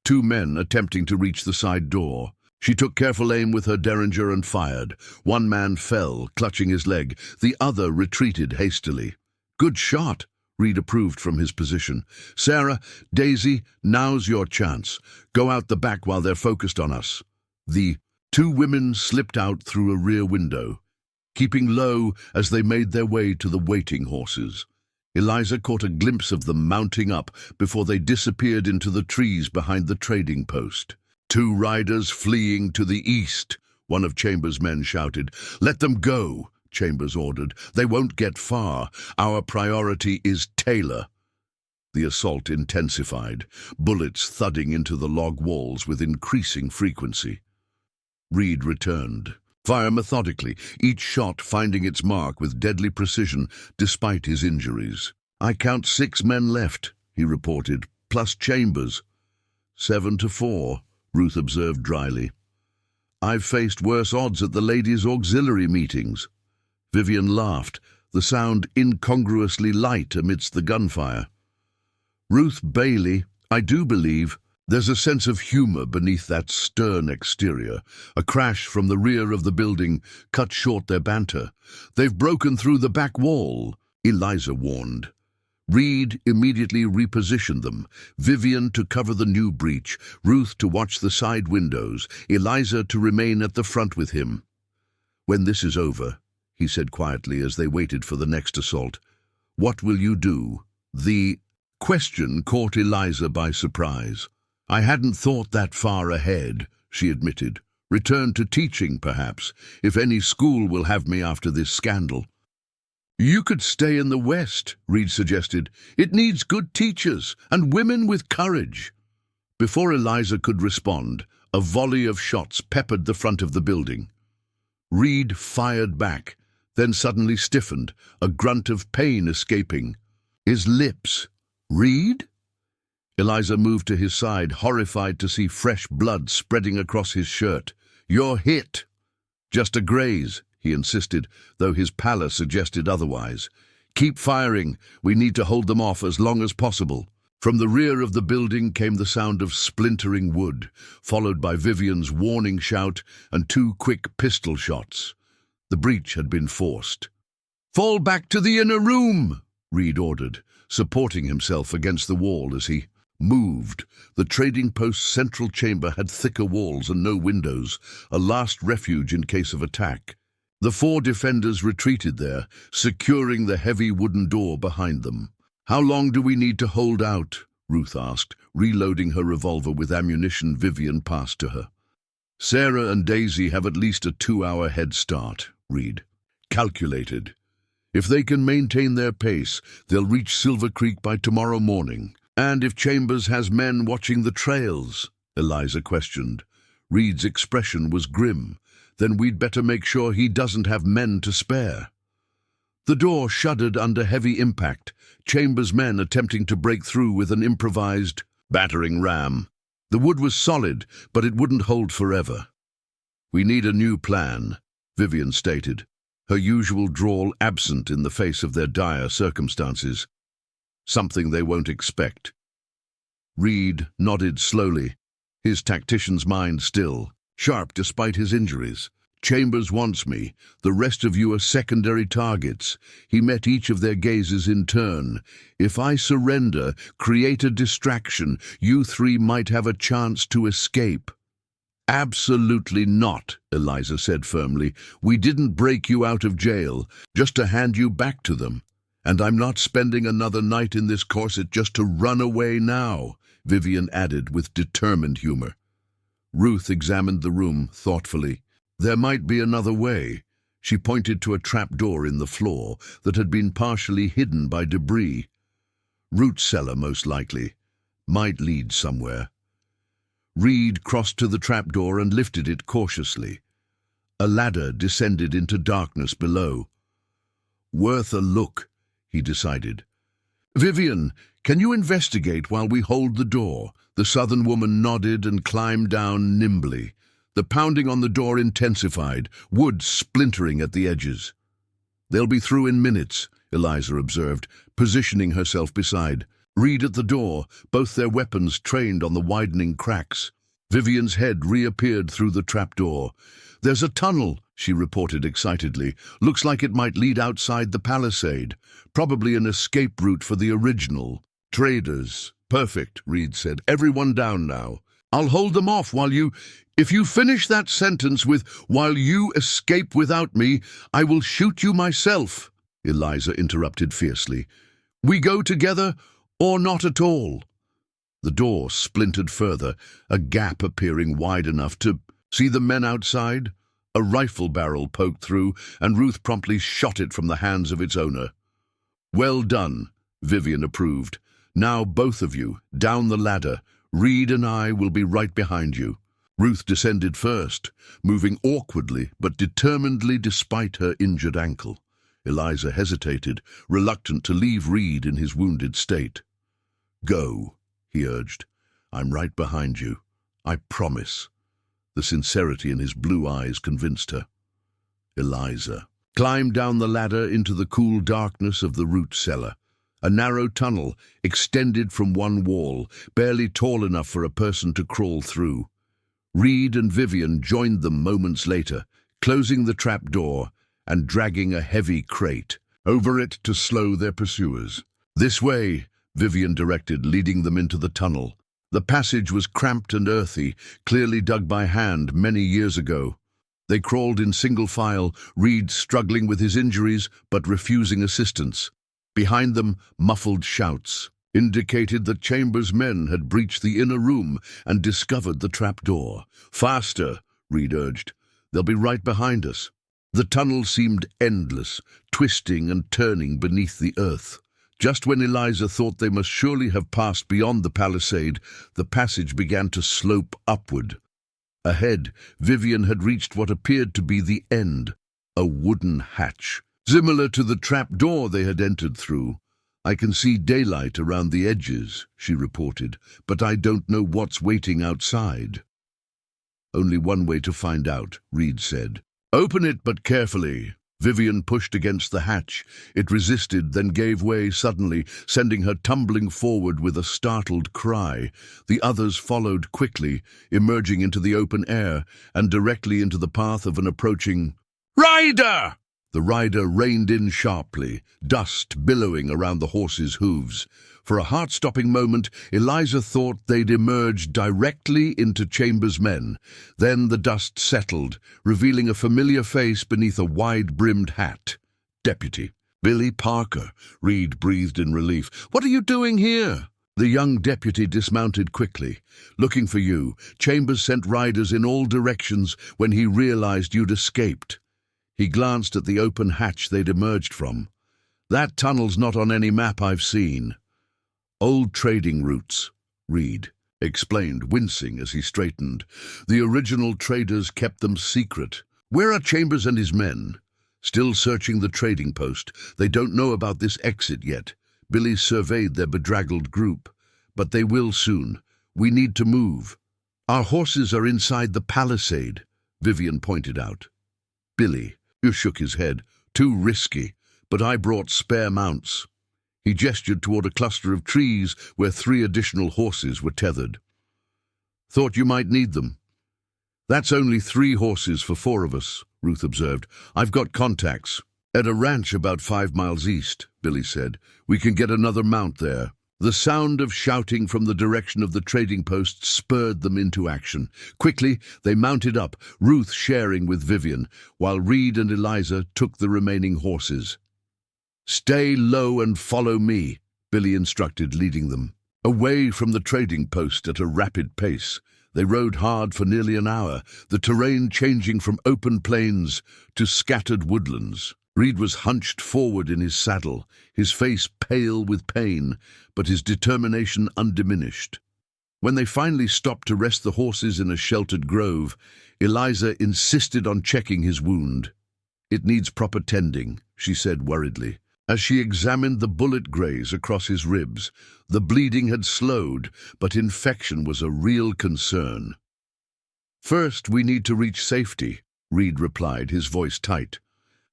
2 men attempting to reach the side door. She took careful aim with her derringer and fired. One man fell, clutching his leg. The other retreated hastily. "Good shot," Reed approved from his position. "Sarah, Daisy, now's your chance. Go out the back while they're focused on us." The 2 women slipped out through a rear window, keeping low as they made their way to the waiting horses. Eliza caught a glimpse of them mounting up before they disappeared into the trees behind the trading post. "2 riders fleeing to the east," one of Chambers' men shouted. "Let them go," Chambers ordered. "They won't get far. Our priority is Taylor." The assault intensified, bullets thudding into the log walls with increasing frequency. Reed returned. "Fire methodically, each shot finding its mark with deadly precision despite his injuries." "I count 6 men left," he reported, "plus Chambers." 7-4, Ruth observed dryly. "I've faced worse odds at the ladies' auxiliary meetings." Vivian laughed, the sound incongruously light amidst the gunfire. "Ruth Bailey, I do believe there's a sense of humor beneath that stern exterior." A crash from the rear of the building cut short their banter. "They've broken through the back wall," Eliza warned. Reed immediately repositioned them, Vivian to cover the new breach, Ruth to watch the side windows, Eliza to remain at the front with him. "When this is over," he said quietly as they waited for the next assault, "what will you do?" The question caught Eliza by surprise. "I hadn't thought that far ahead," she admitted. "Return to teaching, perhaps, if any school will have me after this scandal." "You could stay in the West," Reed suggested. "It needs good teachers and women with courage." Before Eliza could respond, A volley of shots peppered the front of the building. Reed fired back, then suddenly stiffened, a grunt of pain escaping. His lips. Reed? Eliza moved to his side, horrified to see fresh blood spreading across his shirt. "You're hit." "Just a graze," he insisted, though his pallor suggested otherwise. "Keep firing. We need to hold them off as long as possible." From the rear of the building came the sound of splintering wood, followed by Vivian's warning shout and 2 quick pistol shots. The breach had been forced. "Fall back to the inner room," Reed ordered, supporting himself against the wall as he moved. The trading post's central chamber had thicker walls and no windows, a last refuge in case of attack. The 4 defenders retreated there, securing the heavy wooden door behind them. "How long do we need to hold out?" Ruth asked, reloading her revolver with ammunition Vivian passed to her. "Sarah and Daisy have at least a 2-hour head start," Reed calculated. "If they can maintain their pace, they'll reach Silver Creek by tomorrow morning." "And if Chambers has men watching the trails?" Eliza questioned. Reed's expression was grim. "Then we'd better make sure he doesn't have men to spare." The door shuddered under heavy impact, Chambers' men attempting to break through with an improvised battering ram. The wood was solid, but it wouldn't hold forever. "We need a new plan," Vivian stated, her usual drawl absent in the face of their dire circumstances. "Something they won't expect." Reed nodded slowly, his tactician's mind still, sharp despite his injuries. "Chambers wants me. The rest of you are secondary targets." He met each of their gazes in turn. "If I surrender, create a distraction, you 3 might have a chance to escape." "Absolutely not," Eliza said firmly. "We didn't break you out of jail, just to hand you back to them. And I'm not spending another night in this corset just to run away now," Vivian added with determined humor. Ruth examined the room thoughtfully. There might be another way. She pointed to a trapdoor in the floor that had been partially hidden by debris. Root cellar, most likely. Might lead somewhere. Reed crossed to the trapdoor and lifted it cautiously. A ladder descended into darkness below. "Worth a look," he decided. "Vivian, can you investigate while we hold the door?" The southern woman nodded and climbed down nimbly. The pounding on the door intensified, wood splintering at the edges. "They'll be through in minutes," Eliza observed, positioning herself beside Reed at the door, both their weapons trained on the widening cracks. Vivian's head reappeared through the trapdoor. "There's a tunnel," she reported excitedly. "Looks like it might lead outside the palisade. Probably an escape route for the original traders." "Perfect," Reed said. "Everyone down now. I'll hold them off while you... If you finish that sentence with, 'while you escape without me, I will shoot you myself,'" Eliza interrupted fiercely. "We go together or not at all." The door splintered further, a gap appearing wide enough to see the men outside. A rifle barrel poked through, and Ruth promptly shot it from the hands of its owner. "Well done," Vivian approved. "Now both of you, down the ladder. Reed and I will be right behind you." Ruth descended first, moving awkwardly but determinedly despite her injured ankle. Eliza hesitated, reluctant to leave Reed in his wounded state. "Go," he urged. "I'm right behind you. I promise." The sincerity in his blue eyes convinced her. Eliza climbed down the ladder into the cool darkness of the root cellar. A narrow tunnel extended from one wall, barely tall enough for a person to crawl through. Reed and Vivian joined them moments later, closing the trap door and dragging a heavy crate over it to slow their pursuers. "This way," Vivian directed, leading them into the tunnel. The passage was cramped and earthy, clearly dug by hand many years ago. They crawled in single file, Reed struggling with his injuries but refusing assistance. Behind them, muffled shouts indicated that Chambers' men had breached the inner room and discovered the trapdoor. "Faster," Reed urged. "They'll be right behind us." The tunnel seemed endless, twisting and turning beneath the earth. Just when Eliza thought they must surely have passed beyond the palisade, the passage began to slope upward. Ahead, Vivian had reached what appeared to be the end, a wooden hatch. Similar to the trap door they had entered through. I can see daylight around the edges, she reported, but I don't know what's waiting outside. Only one way to find out, Reed said. Open it, but carefully. Vivian pushed against the hatch. It resisted, then gave way suddenly, sending her tumbling forward with a startled cry. The others followed quickly, emerging into the open air and directly into the path of an approaching rider! The rider reined in sharply, dust billowing around the horse's hooves. For a heart-stopping moment, Eliza thought they'd emerged directly into Chambers' men. Then the dust settled, revealing a familiar face beneath a wide-brimmed hat. Deputy. Billy Parker, Reed breathed in relief. What are you doing here? The young deputy dismounted quickly. Looking for you. Chambers sent riders in all directions when he realized you'd escaped. He glanced at the open hatch they'd emerged from. That tunnel's not on any map I've seen. Old trading routes, Reed explained, wincing as he straightened. The original traders kept them secret. Where are Chambers and his men? Still searching the trading post. They don't know about this exit yet. Billy surveyed their bedraggled group. But they will soon. We need to move. Our horses are inside the palisade, Vivian pointed out. Billy shook his head. Too risky, but I brought spare mounts. He gestured toward a cluster of trees where 3 additional horses were tethered. Thought you might need them. That's only 3 horses for 4 of us, Ruth observed. I've got contacts. At a ranch about 5 miles east, Billy said. We can get another mount there. The sound of shouting from the direction of the trading post spurred them into action. Quickly, they mounted up, Ruth sharing with Vivian, while Reed and Eliza took the remaining horses. Stay low and follow me, Billy instructed, leading them. Away from the trading post at a rapid pace, they rode hard for nearly an hour, the terrain changing from open plains to scattered woodlands. Reed was hunched forward in his saddle, his face pale with pain, but his determination undiminished. When they finally stopped to rest the horses in a sheltered grove, Eliza insisted on checking his wound. It needs proper tending, she said worriedly. As she examined the bullet graze across his ribs, the bleeding had slowed, but infection was a real concern. First, we need to reach safety, Reed replied, his voice tight.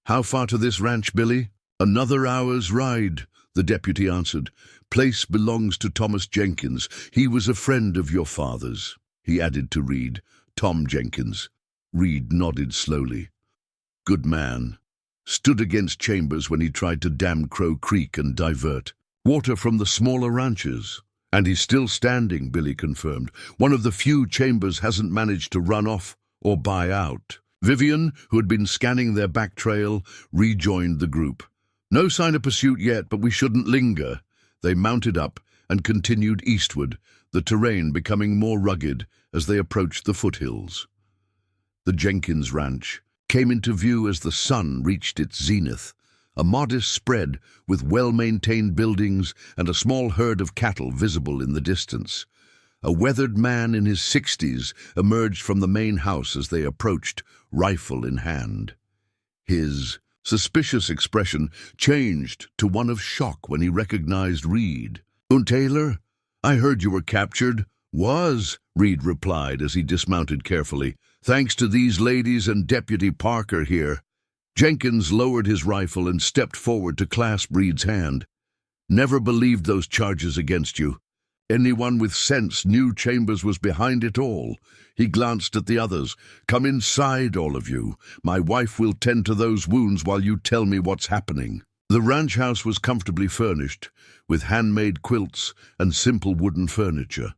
How far to this ranch, Billy? Another hour's ride, the deputy answered. Place belongs to Thomas Jenkins. He was a friend of your father's, he added to Reed. Tom Jenkins. Reed nodded slowly. Good man. Stood against Chambers when he tried to dam Crow Creek and divert water from the smaller ranches. And he's still standing, Billy confirmed. One of the few Chambers hasn't managed to run off or buy out. Vivian, who had been scanning their back trail, rejoined the group. No sign of pursuit yet, but we shouldn't linger. They mounted up and continued eastward, the terrain becoming more rugged as they approached the foothills. The Jenkins Ranch came into view as the sun reached its zenith, a modest spread with well-maintained buildings and a small herd of cattle visible in the distance. A weathered man in his 60s emerged from the main house as they approached, rifle in hand. His suspicious expression changed to one of shock when he recognized Reed. Taylor, I heard you were captured. Was, Reed replied as he dismounted carefully. Thanks to these ladies and Deputy Parker here. Jenkins lowered his rifle and stepped forward to clasp Reed's hand. Never believed those charges against you. Anyone with sense knew Chambers was behind it all. He glanced at the others. Come inside, all of you. My wife will tend to those wounds while you tell me what's happening. The ranch house was comfortably furnished, with handmade quilts and simple wooden furniture.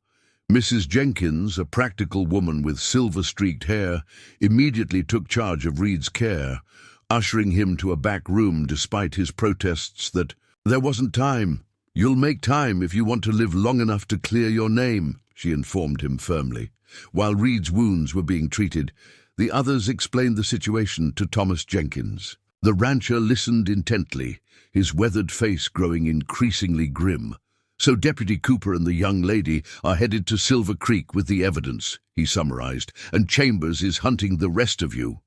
Mrs. Jenkins, a practical woman with silver-streaked hair, immediately took charge of Reed's care, ushering him to a back room despite his protests that there wasn't time. You'll make time if you want to live long enough to clear your name, she informed him firmly. While Reed's wounds were being treated, the others explained the situation to Thomas Jenkins. The rancher listened intently, his weathered face growing increasingly grim. "So Deputy Cooper and the young lady are headed to Silver Creek with the evidence," he summarized, "and Chambers is hunting the rest of you."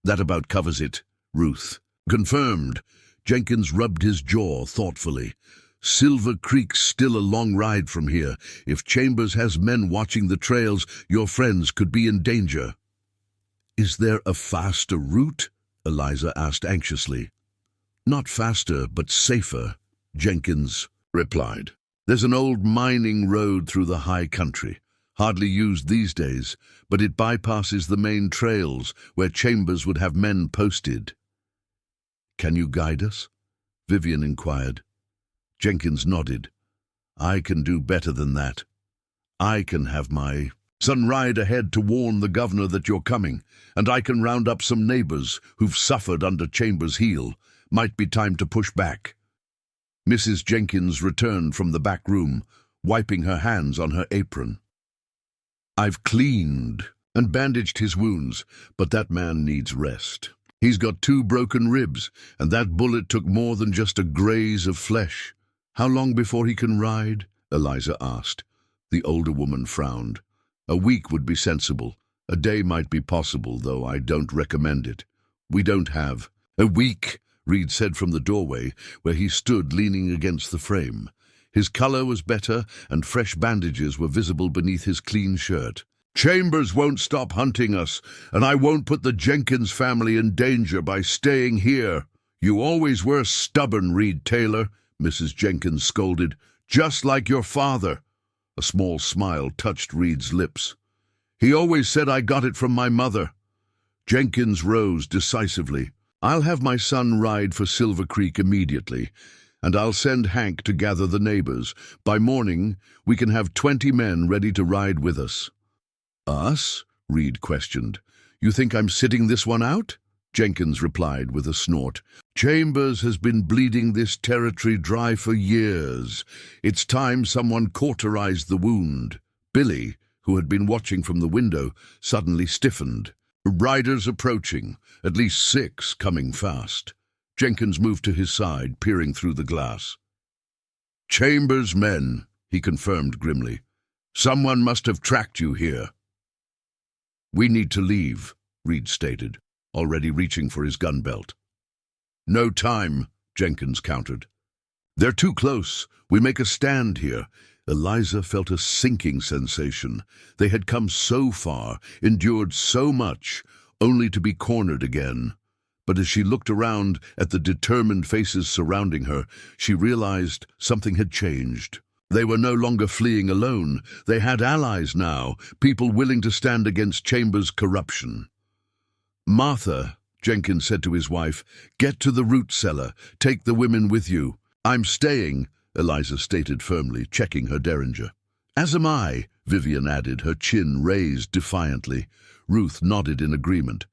"That about covers it, Ruth." "Confirmed." Jenkins rubbed his jaw thoughtfully. "Silver Creek's still a long ride from here. If Chambers has men watching the trails, your friends could be in danger." "Is there a faster route?" Eliza asked anxiously. "Not faster, but safer," Jenkins replied. "There's an old mining road through the high country, hardly used these days, but it bypasses the main trails where Chambers would have men posted." "Can you guide us?" Vivian inquired. Jenkins nodded. "I can do better than that. I can have my son ride ahead to warn the governor that you're coming, and I can round up some neighbors who've suffered under Chambers' heel. Might be time to push back." Mrs. Jenkins returned from the back room, wiping her hands on her apron. "I've cleaned and bandaged his wounds, but that man needs rest. He's got 2 broken ribs, and that bullet took more than just a graze of flesh." "How long before he can ride?" Eliza asked. The older woman frowned. "A week would be sensible. A day might be possible, though I don't recommend it. We don't have." "A week," Reed said from the doorway, where he stood leaning against the frame. His color was better, and fresh bandages were visible beneath his clean shirt. "Chambers won't stop hunting us, and I won't put the Jenkins family in danger by staying here." "You always were stubborn, Reed Taylor," Mrs. Jenkins scolded. "Just like your father." A small smile touched Reed's lips. "He always said I got it from my mother." Jenkins rose decisively. "I'll have my son ride for Silver Creek immediately, and I'll send Hank to gather the neighbors. By morning, we can have 20 men ready to ride with us." "Us?" Reed questioned. "You think I'm sitting this one out?" Jenkins replied with a snort. "Chambers has been bleeding this territory dry for years. It's time someone cauterized the wound." Billy, who had been watching from the window, suddenly stiffened. "Riders approaching, at least 6 coming fast." Jenkins moved to his side, peering through the glass. "Chambers' men," he confirmed grimly. "Someone must have tracked you here." "We need to leave," Reed stated, already reaching for his gun belt. "No time," Jenkins countered. "They're too close. We make a stand here." Eliza felt a sinking sensation. They had come so far, endured so much, only to be cornered again. But as she looked around at the determined faces surrounding her, she realized something had changed. They were no longer fleeing alone. They had allies now, people willing to stand against Chambers' corruption. "Martha," Jenkins said to his wife, "get to the root cellar. Take the women with you." "I'm staying," Eliza stated firmly, checking her derringer. "As am I," Vivian added, her chin raised defiantly. Ruth nodded in agreement.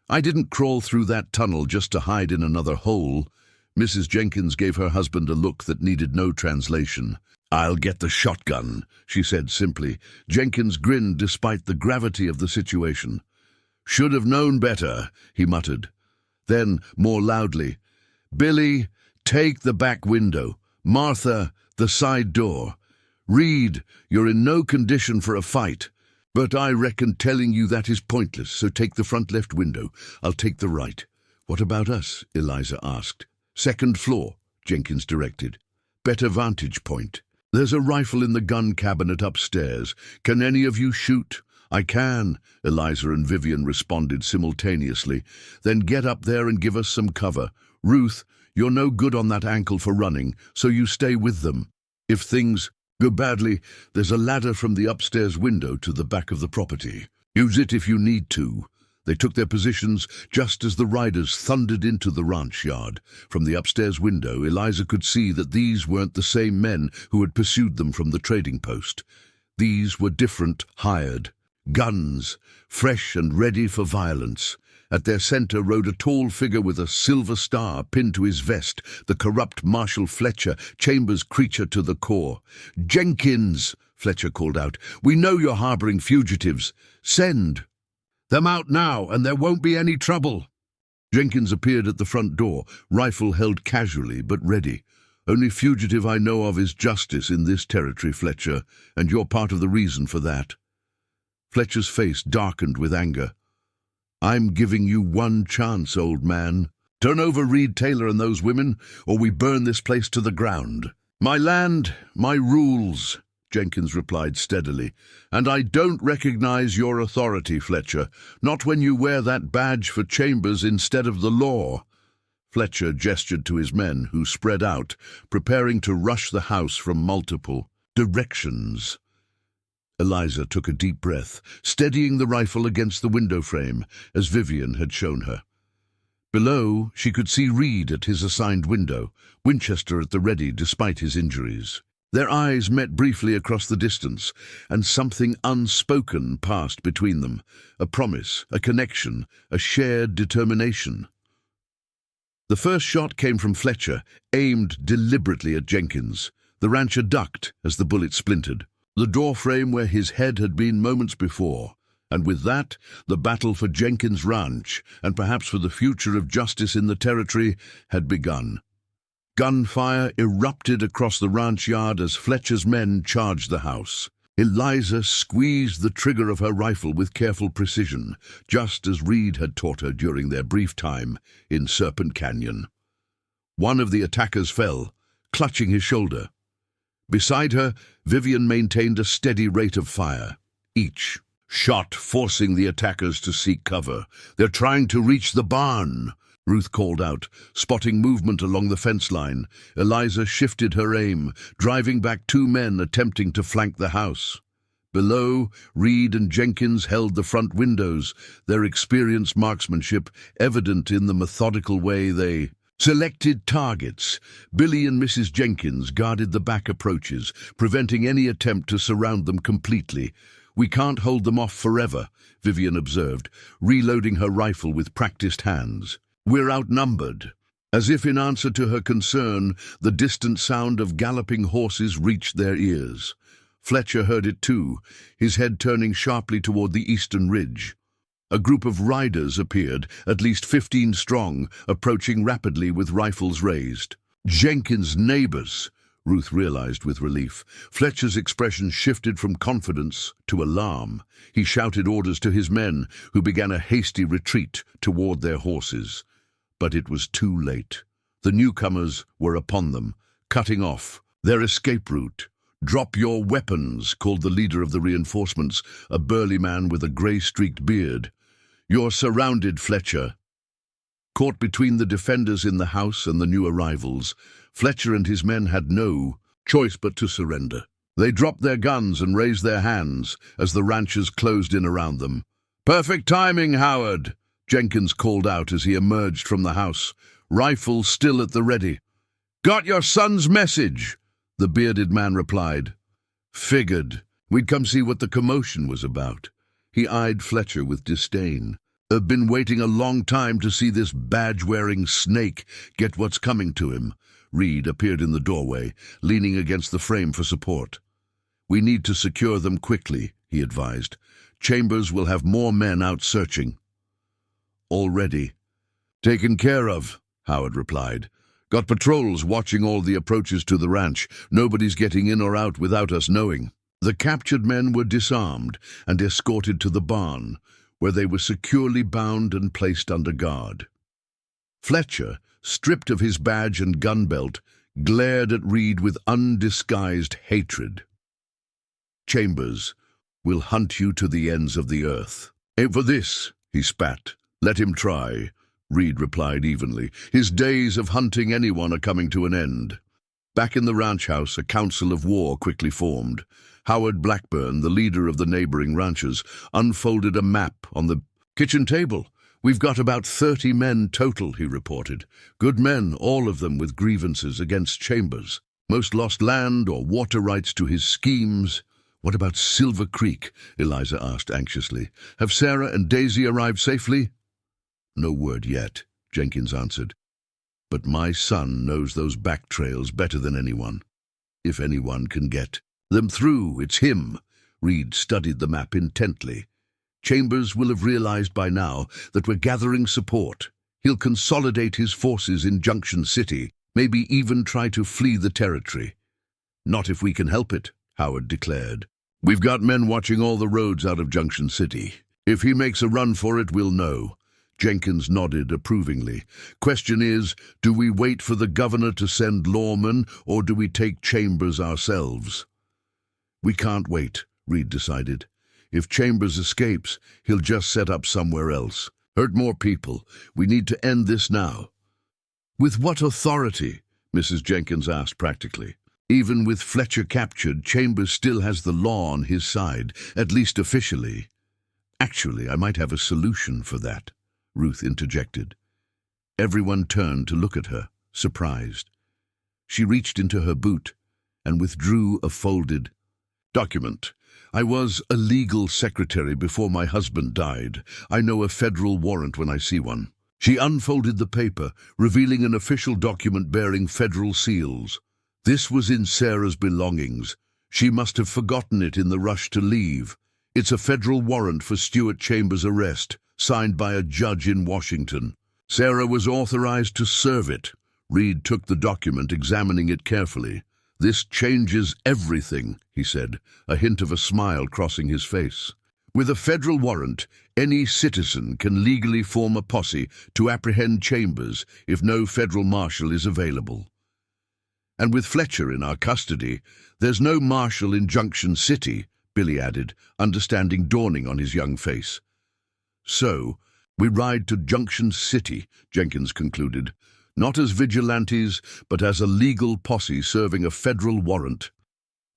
"I didn't crawl through that tunnel just to hide in another hole." Mrs. Jenkins gave her husband a look that needed no translation. "I'll get the shotgun," she said simply. Jenkins grinned despite the gravity of the situation. "Should have known better," he muttered. Then, more loudly, "Billy, take the back window. Martha, the side door. Reed, you're in no condition for a fight. But I reckon telling you that is pointless, so take the front left window. I'll take the right." "What about us?" Eliza asked. "Second floor," Jenkins directed. "Better vantage point. There's a rifle in the gun cabinet upstairs. Can any of you shoot?" "I can," Eliza and Vivian responded simultaneously. "Then get up there and give us some cover. Ruth, you're no good on that ankle for running, so you stay with them. If things go badly, there's a ladder from the upstairs window to the back of the property. Use it if you need to." They took their positions just as the riders thundered into the ranch yard. From the upstairs window, Eliza could see that these weren't the same men who had pursued them from the trading post. These were different, hired. Guns, fresh and ready for violence. At their center rode a tall figure with a silver star pinned to his vest, the corrupt Marshal Fletcher, Chambers' creature to the core. "Jenkins," Fletcher called out, "we know you're harboring fugitives. Send them out now, and there won't be any trouble." Jenkins appeared at the front door, rifle held casually but ready. Only fugitive I know of is justice in this territory, Fletcher, and you're part of the reason for that. Fletcher's face darkened with anger. I'm giving you one chance, old man. Turn over Reed Taylor and those women, or we burn this place to the ground. My land, my rules, Jenkins replied steadily, and I don't recognize your authority, Fletcher, not when you wear that badge for Chambers instead of the law. Fletcher gestured to his men, who spread out, preparing to rush the house from multiple directions. Eliza took a deep breath, steadying the rifle against the window frame, as Vivian had shown her. Below, she could see Reed at his assigned window, Winchester at the ready despite his injuries. Their eyes met briefly across the distance, and something unspoken passed between them, a promise, a connection, a shared determination. The first shot came from Fletcher, aimed deliberately at Jenkins. The rancher ducked as the bullet splintered, the doorframe where his head had been moments before, and with that, the battle for Jenkins' ranch, and perhaps for the future of justice in the territory, had begun. Gunfire erupted across the ranch yard as Fletcher's men charged the house. Eliza squeezed the trigger of her rifle with careful precision, just as Reed had taught her during their brief time in Serpent Canyon. One of the attackers fell, clutching his shoulder. Beside her, Vivian maintained a steady rate of fire, each shot forcing the attackers to seek cover. They're trying to reach the barn, Ruth called out, spotting movement along the fence line. Eliza shifted her aim, driving back two men attempting to flank the house. Below, Reed and Jenkins held the front windows, their experienced marksmanship evident in the methodical way they selected targets. Billy and Mrs. Jenkins guarded the back approaches, preventing any attempt to surround them completely. We can't hold them off forever, Vivian observed, reloading her rifle with practiced hands. We're outnumbered. As if in answer to her concern, the distant sound of galloping horses reached their ears. Fletcher heard it too, his head turning sharply toward the eastern ridge. A group of riders appeared, at least 15 strong, approaching rapidly with rifles raised. Jenkins' neighbors, Ruth realized with relief. Fletcher's expression shifted from confidence to alarm. He shouted orders to his men, who began a hasty retreat toward their horses. But it was too late. The newcomers were upon them, cutting off their escape route. "Drop your weapons," called the leader of the reinforcements, a burly man with a grey-streaked beard. "You're surrounded, Fletcher." Caught between the defenders in the house and the new arrivals, Fletcher and his men had no choice but to surrender. They dropped their guns and raised their hands as the ranchers closed in around them. "Perfect timing, Howard," Jenkins called out as he emerged from the house, rifle still at the ready. "Got your son's message," the bearded man replied. "Figured. We'd come see what the commotion was about." He eyed Fletcher with disdain. "I've been waiting a long time to see this badge-wearing snake get what's coming to him." Reed appeared in the doorway, leaning against the frame for support. "We need to secure them quickly," he advised. "Chambers will have more men out searching." "Already." "Taken care of," Howard replied. "Got patrols watching all the approaches to the ranch. Nobody's getting in or out without us knowing." The captured men were disarmed and escorted to the barn, where they were securely bound and placed under guard. Fletcher, stripped of his badge and gun belt, glared at Reed with undisguised hatred. "Chambers will hunt you to the ends of the earth." "Aim for this," he spat. "Let him try," Reed replied evenly. "His days of hunting anyone are coming to an end." Back in the ranch house, a council of war quickly formed. Howard Blackburn, the leader of the neighboring ranchers, unfolded a map on the kitchen table. "We've got about 30 men total," he reported. "Good men, all of them with grievances against Chambers. Most lost land or water rights to his schemes." "What about Silver Creek?" Eliza asked anxiously. "Have Sarah and Daisy arrived safely?" "No word yet," Jenkins answered. "But my son knows those back trails better than anyone. If anyone can get them through, it's him." Reed studied the map intently. "Chambers will have realized by now that we're gathering support. He'll consolidate his forces in Junction City, Maybe even try to flee the territory. Not if we can help it, Howard declared. We've got men watching all the roads out of Junction City. If he makes a run for it, we'll know. Jenkins nodded approvingly. Question is, do we wait for the governor to send lawmen, or do we take Chambers ourselves? We can't wait, Reed decided. If Chambers escapes, he'll just set up somewhere else. Hurt more people. We need to end this now. With what authority? Mrs. Jenkins asked practically. Even with Fletcher captured, Chambers still has the law on his side, at least officially. Actually, I might have a solution for that, Ruth interjected. Everyone turned to look at her, surprised. She reached into her boot and withdrew a folded document. I was a legal secretary before my husband died. I know a federal warrant when I see one. She unfolded the paper, revealing an official document bearing federal seals. This was in Sarah's belongings. She must have forgotten it in the rush to leave. It's a federal warrant for Stuart Chambers' arrest, signed by a judge in Washington. Sarah was authorized to serve it. Reed took the document, examining it carefully. This changes everything, he said, a hint of a smile crossing his face. With a federal warrant, any citizen can legally form a posse to apprehend Chambers if no federal marshal is available. And with Fletcher in our custody, there's no marshal in Junction City, Billy added, understanding dawning on his young face. So, we ride to Junction City, Jenkins concluded, not as vigilantes, but as a legal posse serving a federal warrant.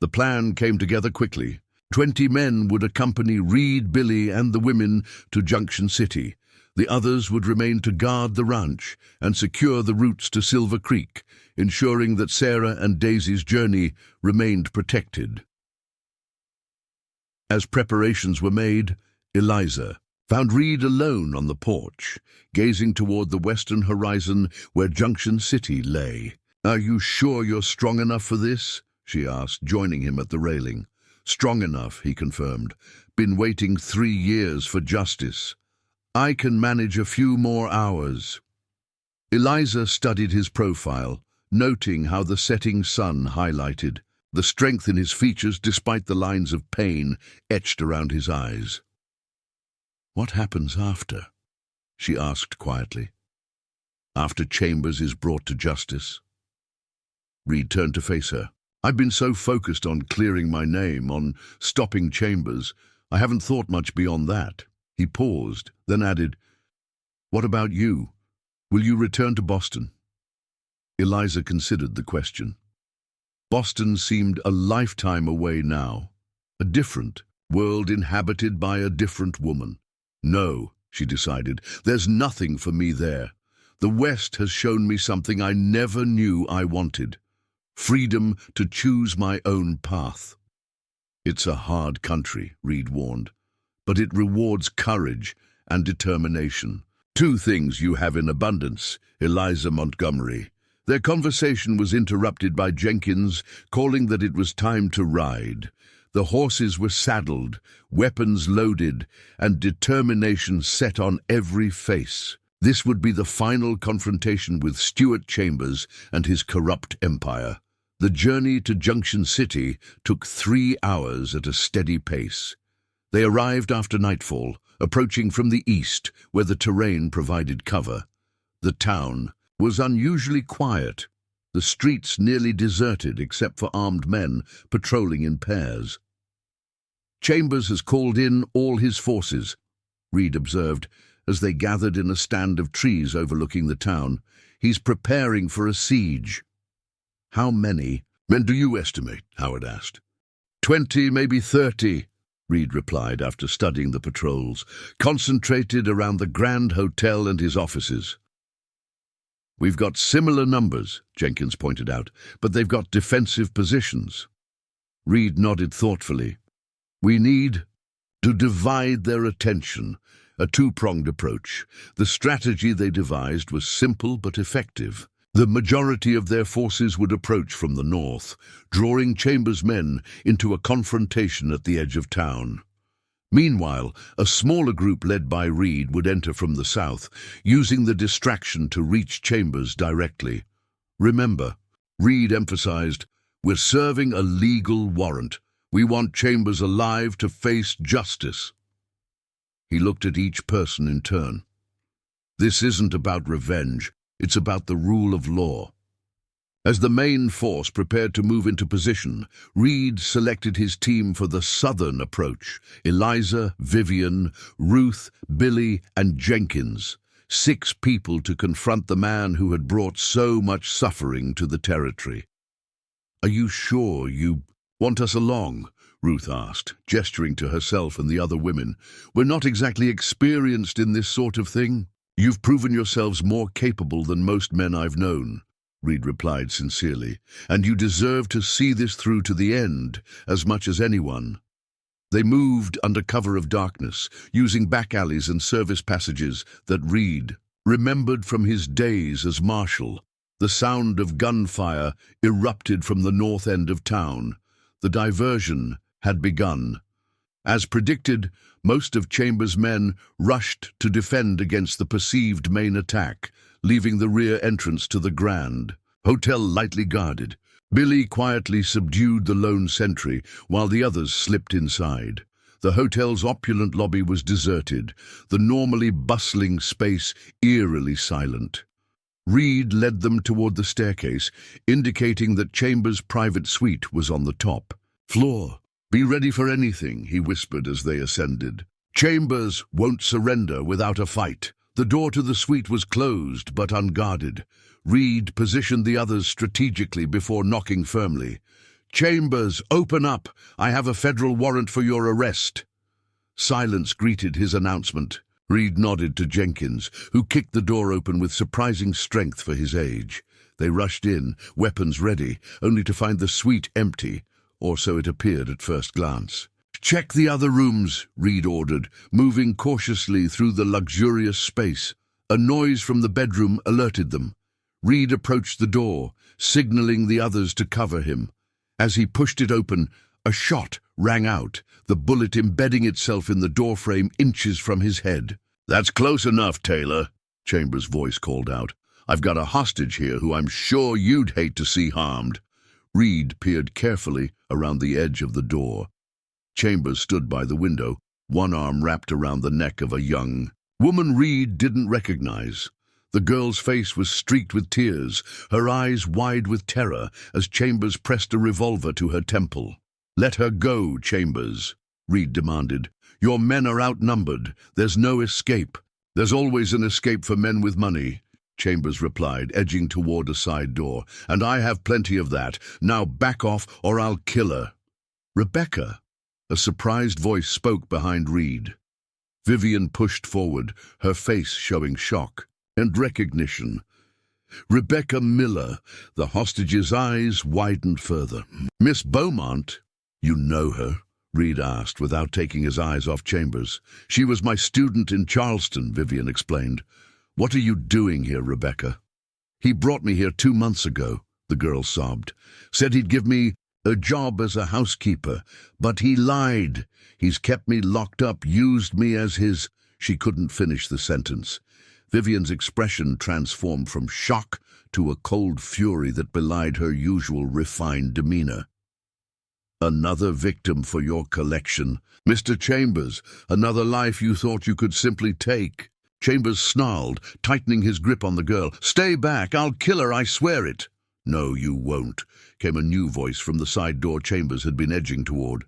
The plan came together quickly. 20 men would accompany Reed, Billy, and the women to Junction City. The others would remain to guard the ranch and secure the routes to Silver Creek, ensuring that Sarah and Daisy's journey remained protected. As preparations were made, Eliza found Reed alone on the porch, gazing toward the western horizon where Junction City lay. "Are you sure you're strong enough for this?" she asked, joining him at the railing. "Strong enough," he confirmed. "Been waiting 3 years for justice. I can manage a few more hours." Eliza studied his profile, noting how the setting sun highlighted the strength in his features despite the lines of pain etched around his eyes. "What happens after?" she asked quietly. "After Chambers is brought to justice?" Reed turned to face her. "I've been so focused on clearing my name, on stopping Chambers, I haven't thought much beyond that." He paused, then added, "What about you? Will you return to Boston?" Eliza considered the question. Boston seemed a lifetime away now, a different world inhabited by a different woman. "No," she decided, "there's nothing for me there. The West has shown me something I never knew I wanted. Freedom to choose my own path." "It's a hard country," Reed warned, "but it rewards courage and determination. 2 things you have in abundance, Eliza Montgomery." Their conversation was interrupted by Jenkins calling that it was time to ride. The horses were saddled, weapons loaded, and determination set on every face. This would be the final confrontation with Stuart Chambers and his corrupt empire. The journey to Junction City took 3 hours at a steady pace. They arrived after nightfall, approaching from the east, where the terrain provided cover. The town was unusually quiet, the streets nearly deserted except for armed men patrolling in pairs. "Chambers has called in all his forces," Reed observed, as they gathered in a stand of trees overlooking the town. "He's preparing for a siege." "How many men do you estimate?" Howard asked. 20, maybe 30, Reed replied after studying the patrols, concentrated around the Grand Hotel and his offices. "We've got similar numbers," Jenkins pointed out, "but they've got defensive positions." Reed nodded thoughtfully. "We need to divide their attention, a 2-pronged approach. The strategy they devised was simple but effective. The majority of their forces would approach from the north, drawing Chambers' men into a confrontation at the edge of town. Meanwhile, a smaller group led by Reed would enter from the south, using the distraction to reach Chambers directly. Remember, Reed emphasized, we're serving a legal warrant. We want Chambers alive to face justice. He looked at each person in turn. This isn't about revenge, it's about the rule of law. As the main force prepared to move into position, Reed selected his team for the southern approach. Eliza, Vivian, Ruth, Billy, and Jenkins. 6 people to confront the man who had brought so much suffering to the territory. "Are you sure you want us along?" Ruth asked, gesturing to herself and the other women. "We're not exactly experienced in this sort of thing." "You've proven yourselves more capable than most men I've known," Reed replied sincerely, "and you deserve to see this through to the end as much as anyone." They moved under cover of darkness, using back alleys and service passages that Reed remembered from his days as marshal. The sound of gunfire erupted from the north end of town. The diversion had begun. As predicted, most of Chambers' men rushed to defend against the perceived main attack, leaving the rear entrance to the Grand Hotel lightly guarded. Billy quietly subdued the lone sentry, while the others slipped inside. The hotel's opulent lobby was deserted, the normally bustling space eerily silent. Reed led them toward the staircase, indicating that Chambers' private suite was on the top floor. "Be ready for anything," he whispered as they ascended. "Chambers won't surrender without a fight." The door to the suite was closed but unguarded. Reed positioned the others strategically before knocking firmly. "Chambers, open up! I have a federal warrant for your arrest." Silence greeted his announcement. Reed nodded to Jenkins, who kicked the door open with surprising strength for his age. They rushed in, weapons ready, only to find the suite empty, or so it appeared at first glance. "Check the other rooms," Reed ordered, moving cautiously through the luxurious space. A noise from the bedroom alerted them. Reed approached the door, signaling the others to cover him. As he pushed it open, a shot rang out, the bullet embedding itself in the doorframe inches from his head. "That's close enough, Taylor," Chambers' voice called out. "I've got a hostage here who I'm sure you'd hate to see harmed." Reed peered carefully around the edge of the door. Chambers stood by the window, one arm wrapped around the neck of a young woman Reed didn't recognize. The girl's face was streaked with tears, her eyes wide with terror as Chambers pressed a revolver to her temple. "Let her go, Chambers," Reed demanded. "Your men are outnumbered. There's no escape." "There's always an escape for men with money," Chambers replied, edging toward a side door. "And I have plenty of that. Now back off or I'll kill her." "Rebecca," a surprised voice spoke behind Reed. Vivian pushed forward, her face showing shock and recognition. "Rebecca Miller." The hostage's eyes widened further. "Miss Beaumont?" "You know her?" Reed asked, without taking his eyes off Chambers. "She was my student in Charleston," Vivian explained. "What are you doing here, Rebecca?" "He brought me here 2 months ago," the girl sobbed. "Said he'd give me a job as a housekeeper, but he lied. He's kept me locked up, used me as his—" She couldn't finish the sentence. Vivian's expression transformed from shock to a cold fury that belied her usual refined demeanor. "Another victim for your collection. Mr. Chambers, another life you thought you could simply take." Chambers snarled, tightening his grip on the girl. "Stay back, I'll kill her, I swear it." "No, you won't," came a new voice from the side door Chambers had been edging toward.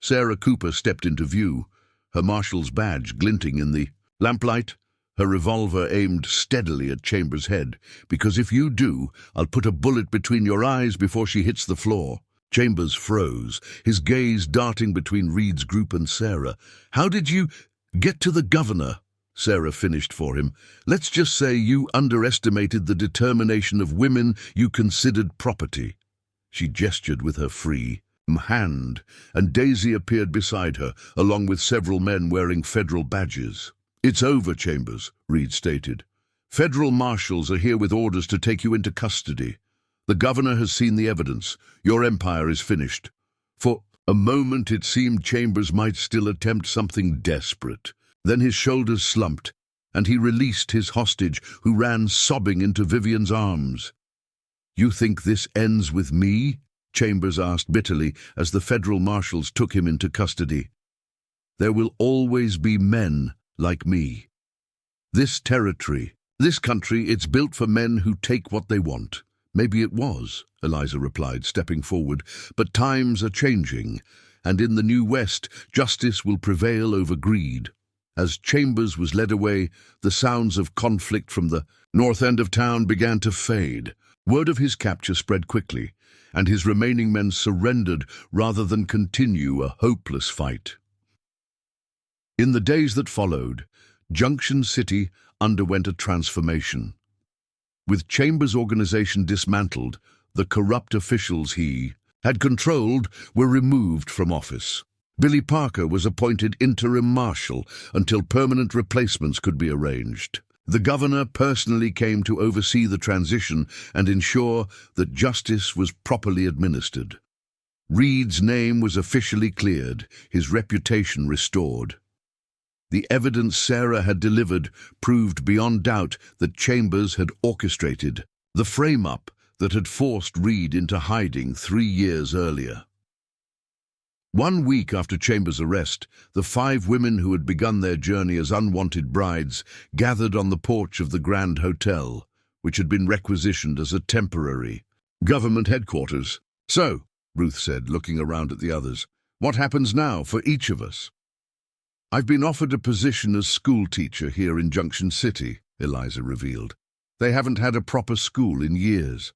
Sarah Cooper stepped into view, her marshal's badge glinting in the lamplight, her revolver aimed steadily at Chambers' head. "Because if you do, I'll put a bullet between your eyes before she hits the floor." Chambers froze, his gaze darting between Reed's group and Sarah. "How did you get to the governor?" Sarah finished for him. "Let's just say you underestimated the determination of women you considered property." She gestured with her free hand, and Daisy appeared beside her, along with several men wearing federal badges. "It's over, Chambers," Reed stated. "Federal marshals are here with orders to take you into custody. The governor has seen the evidence. Your empire is finished." For a moment it seemed Chambers might still attempt something desperate. Then his shoulders slumped, and he released his hostage, who ran sobbing into Vivian's arms. You think this ends with me? Chambers asked bitterly as the federal marshals took him into custody. There will always be men like me. This territory, this country, it's built for men who take what they want. Maybe it was, Eliza replied, stepping forward, but times are changing, and in the New West, justice will prevail over greed. As Chambers was led away, the sounds of conflict from the north end of town began to fade. Word of his capture spread quickly, and his remaining men surrendered rather than continue a hopeless fight. In the days that followed, Junction City underwent a transformation. With Chambers' organization dismantled, the corrupt officials he had controlled were removed from office. Billy Parker was appointed interim marshal until permanent replacements could be arranged. The governor personally came to oversee the transition and ensure that justice was properly administered. Reed's name was officially cleared, his reputation restored. The evidence Sarah had delivered proved beyond doubt that Chambers had orchestrated the frame-up that had forced Reed into hiding 3 years earlier. 1 week after Chambers' arrest, the 5 women who had begun their journey as unwanted brides gathered on the porch of the Grand Hotel, which had been requisitioned as a temporary government headquarters. "So," Ruth said, looking around at the others, "what happens now for each of us?" "I've been offered a position as school teacher here in Junction City," Eliza revealed. "They haven't had a proper school in years."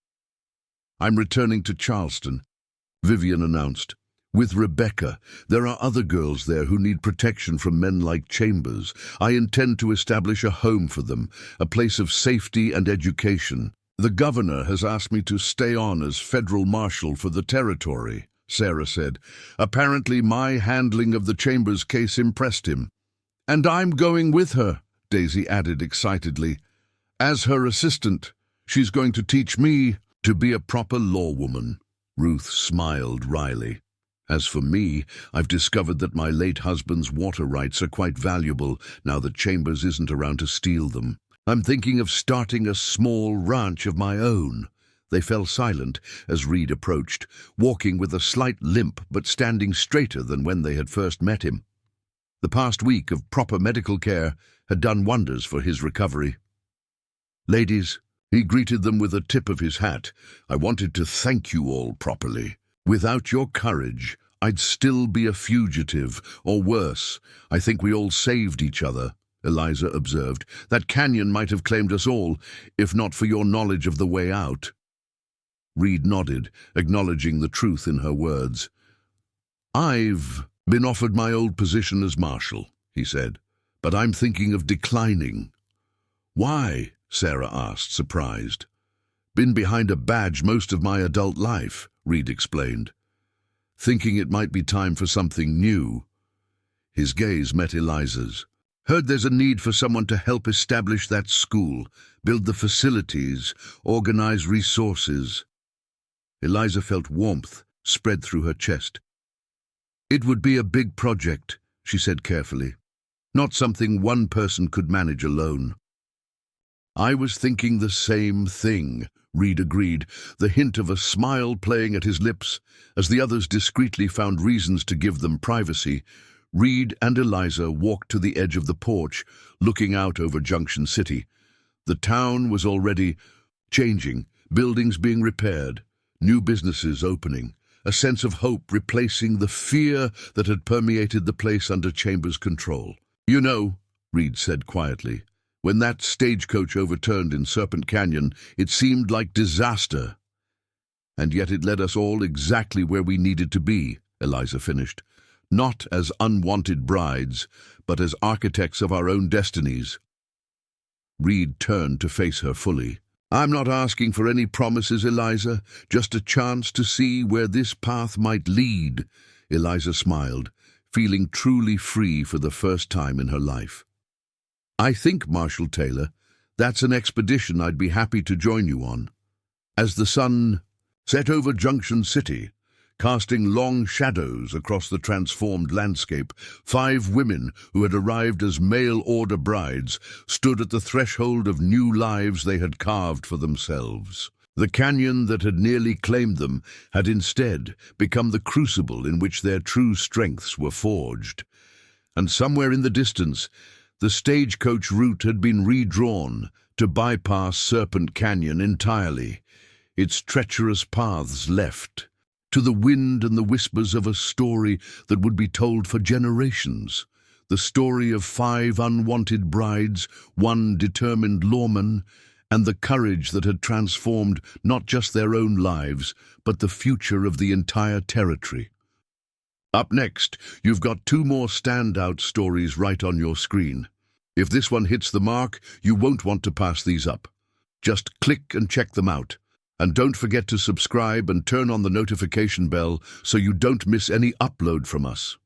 "I'm returning to Charleston," Vivian announced. "With Rebecca, there are other girls there who need protection from men like Chambers. I intend to establish a home for them, a place of safety and education. The governor has asked me to stay on as federal marshal for the territory," Sarah said. "Apparently my handling of the Chambers case impressed him." "And I'm going with her," Daisy added excitedly. "As her assistant, she's going to teach me to be a proper lawwoman." Ruth smiled wryly. "As for me, I've discovered that my late husband's water rights are quite valuable now that Chambers isn't around to steal them. I'm thinking of starting a small ranch of my own." They fell silent as Reed approached, walking with a slight limp but standing straighter than when they had first met him. The past week of proper medical care had done wonders for his recovery. "Ladies," he greeted them with a tip of his hat, "I wanted to thank you all properly. Without your courage, I'd still be a fugitive, or worse. I think we all saved each other," Eliza observed. "That canyon might have claimed us all, if not for your knowledge of the way out." Reed nodded, acknowledging the truth in her words. "I've been offered my old position as marshal," he said, "but I'm thinking of declining." "Why?" Sarah asked, surprised. "Been behind a badge most of my adult life," Reed explained, thinking it might be time for something new. His gaze met Eliza's. "Heard there's a need for someone to help establish that school, build the facilities, organize resources." Eliza felt warmth spread through her chest. "It would be a big project," she said carefully. "Not something one person could manage alone." "I was thinking the same thing," Reed agreed, the hint of a smile playing at his lips as the others discreetly found reasons to give them privacy. Reed and Eliza walked to the edge of the porch, looking out over Junction City. The town was already changing, buildings being repaired, new businesses opening, a sense of hope replacing the fear that had permeated the place under Chambers' control. "You know," Reed said quietly, "when that stagecoach overturned in Serpent Canyon, it seemed like disaster. And yet it led us all exactly where we needed to be," Eliza finished. "Not as unwanted brides, but as architects of our own destinies." Reed turned to face her fully. "I'm not asking for any promises, Eliza, just a chance to see where this path might lead." Eliza smiled, feeling truly free for the first time in her life. "I think, Marshal Taylor, that's an expedition I'd be happy to join you on." As the sun set over Junction City, casting long shadows across the transformed landscape, 5 women who had arrived as mail-order brides stood at the threshold of new lives they had carved for themselves. The canyon that had nearly claimed them had instead become the crucible in which their true strengths were forged. And somewhere in the distance, the Stagecoach route had been redrawn to bypass Serpent Canyon entirely, its treacherous paths left to the wind and the whispers of a story that would be told for generations. The story of 5 unwanted brides, 1 determined lawman, and the courage that had transformed not just their own lives, but the future of the entire territory. Up next, you've got 2 more standout stories right on your screen. If this one hits the mark, you won't want to pass these up. Just click and check them out. And don't forget to subscribe and turn on the notification bell so you don't miss any upload from us.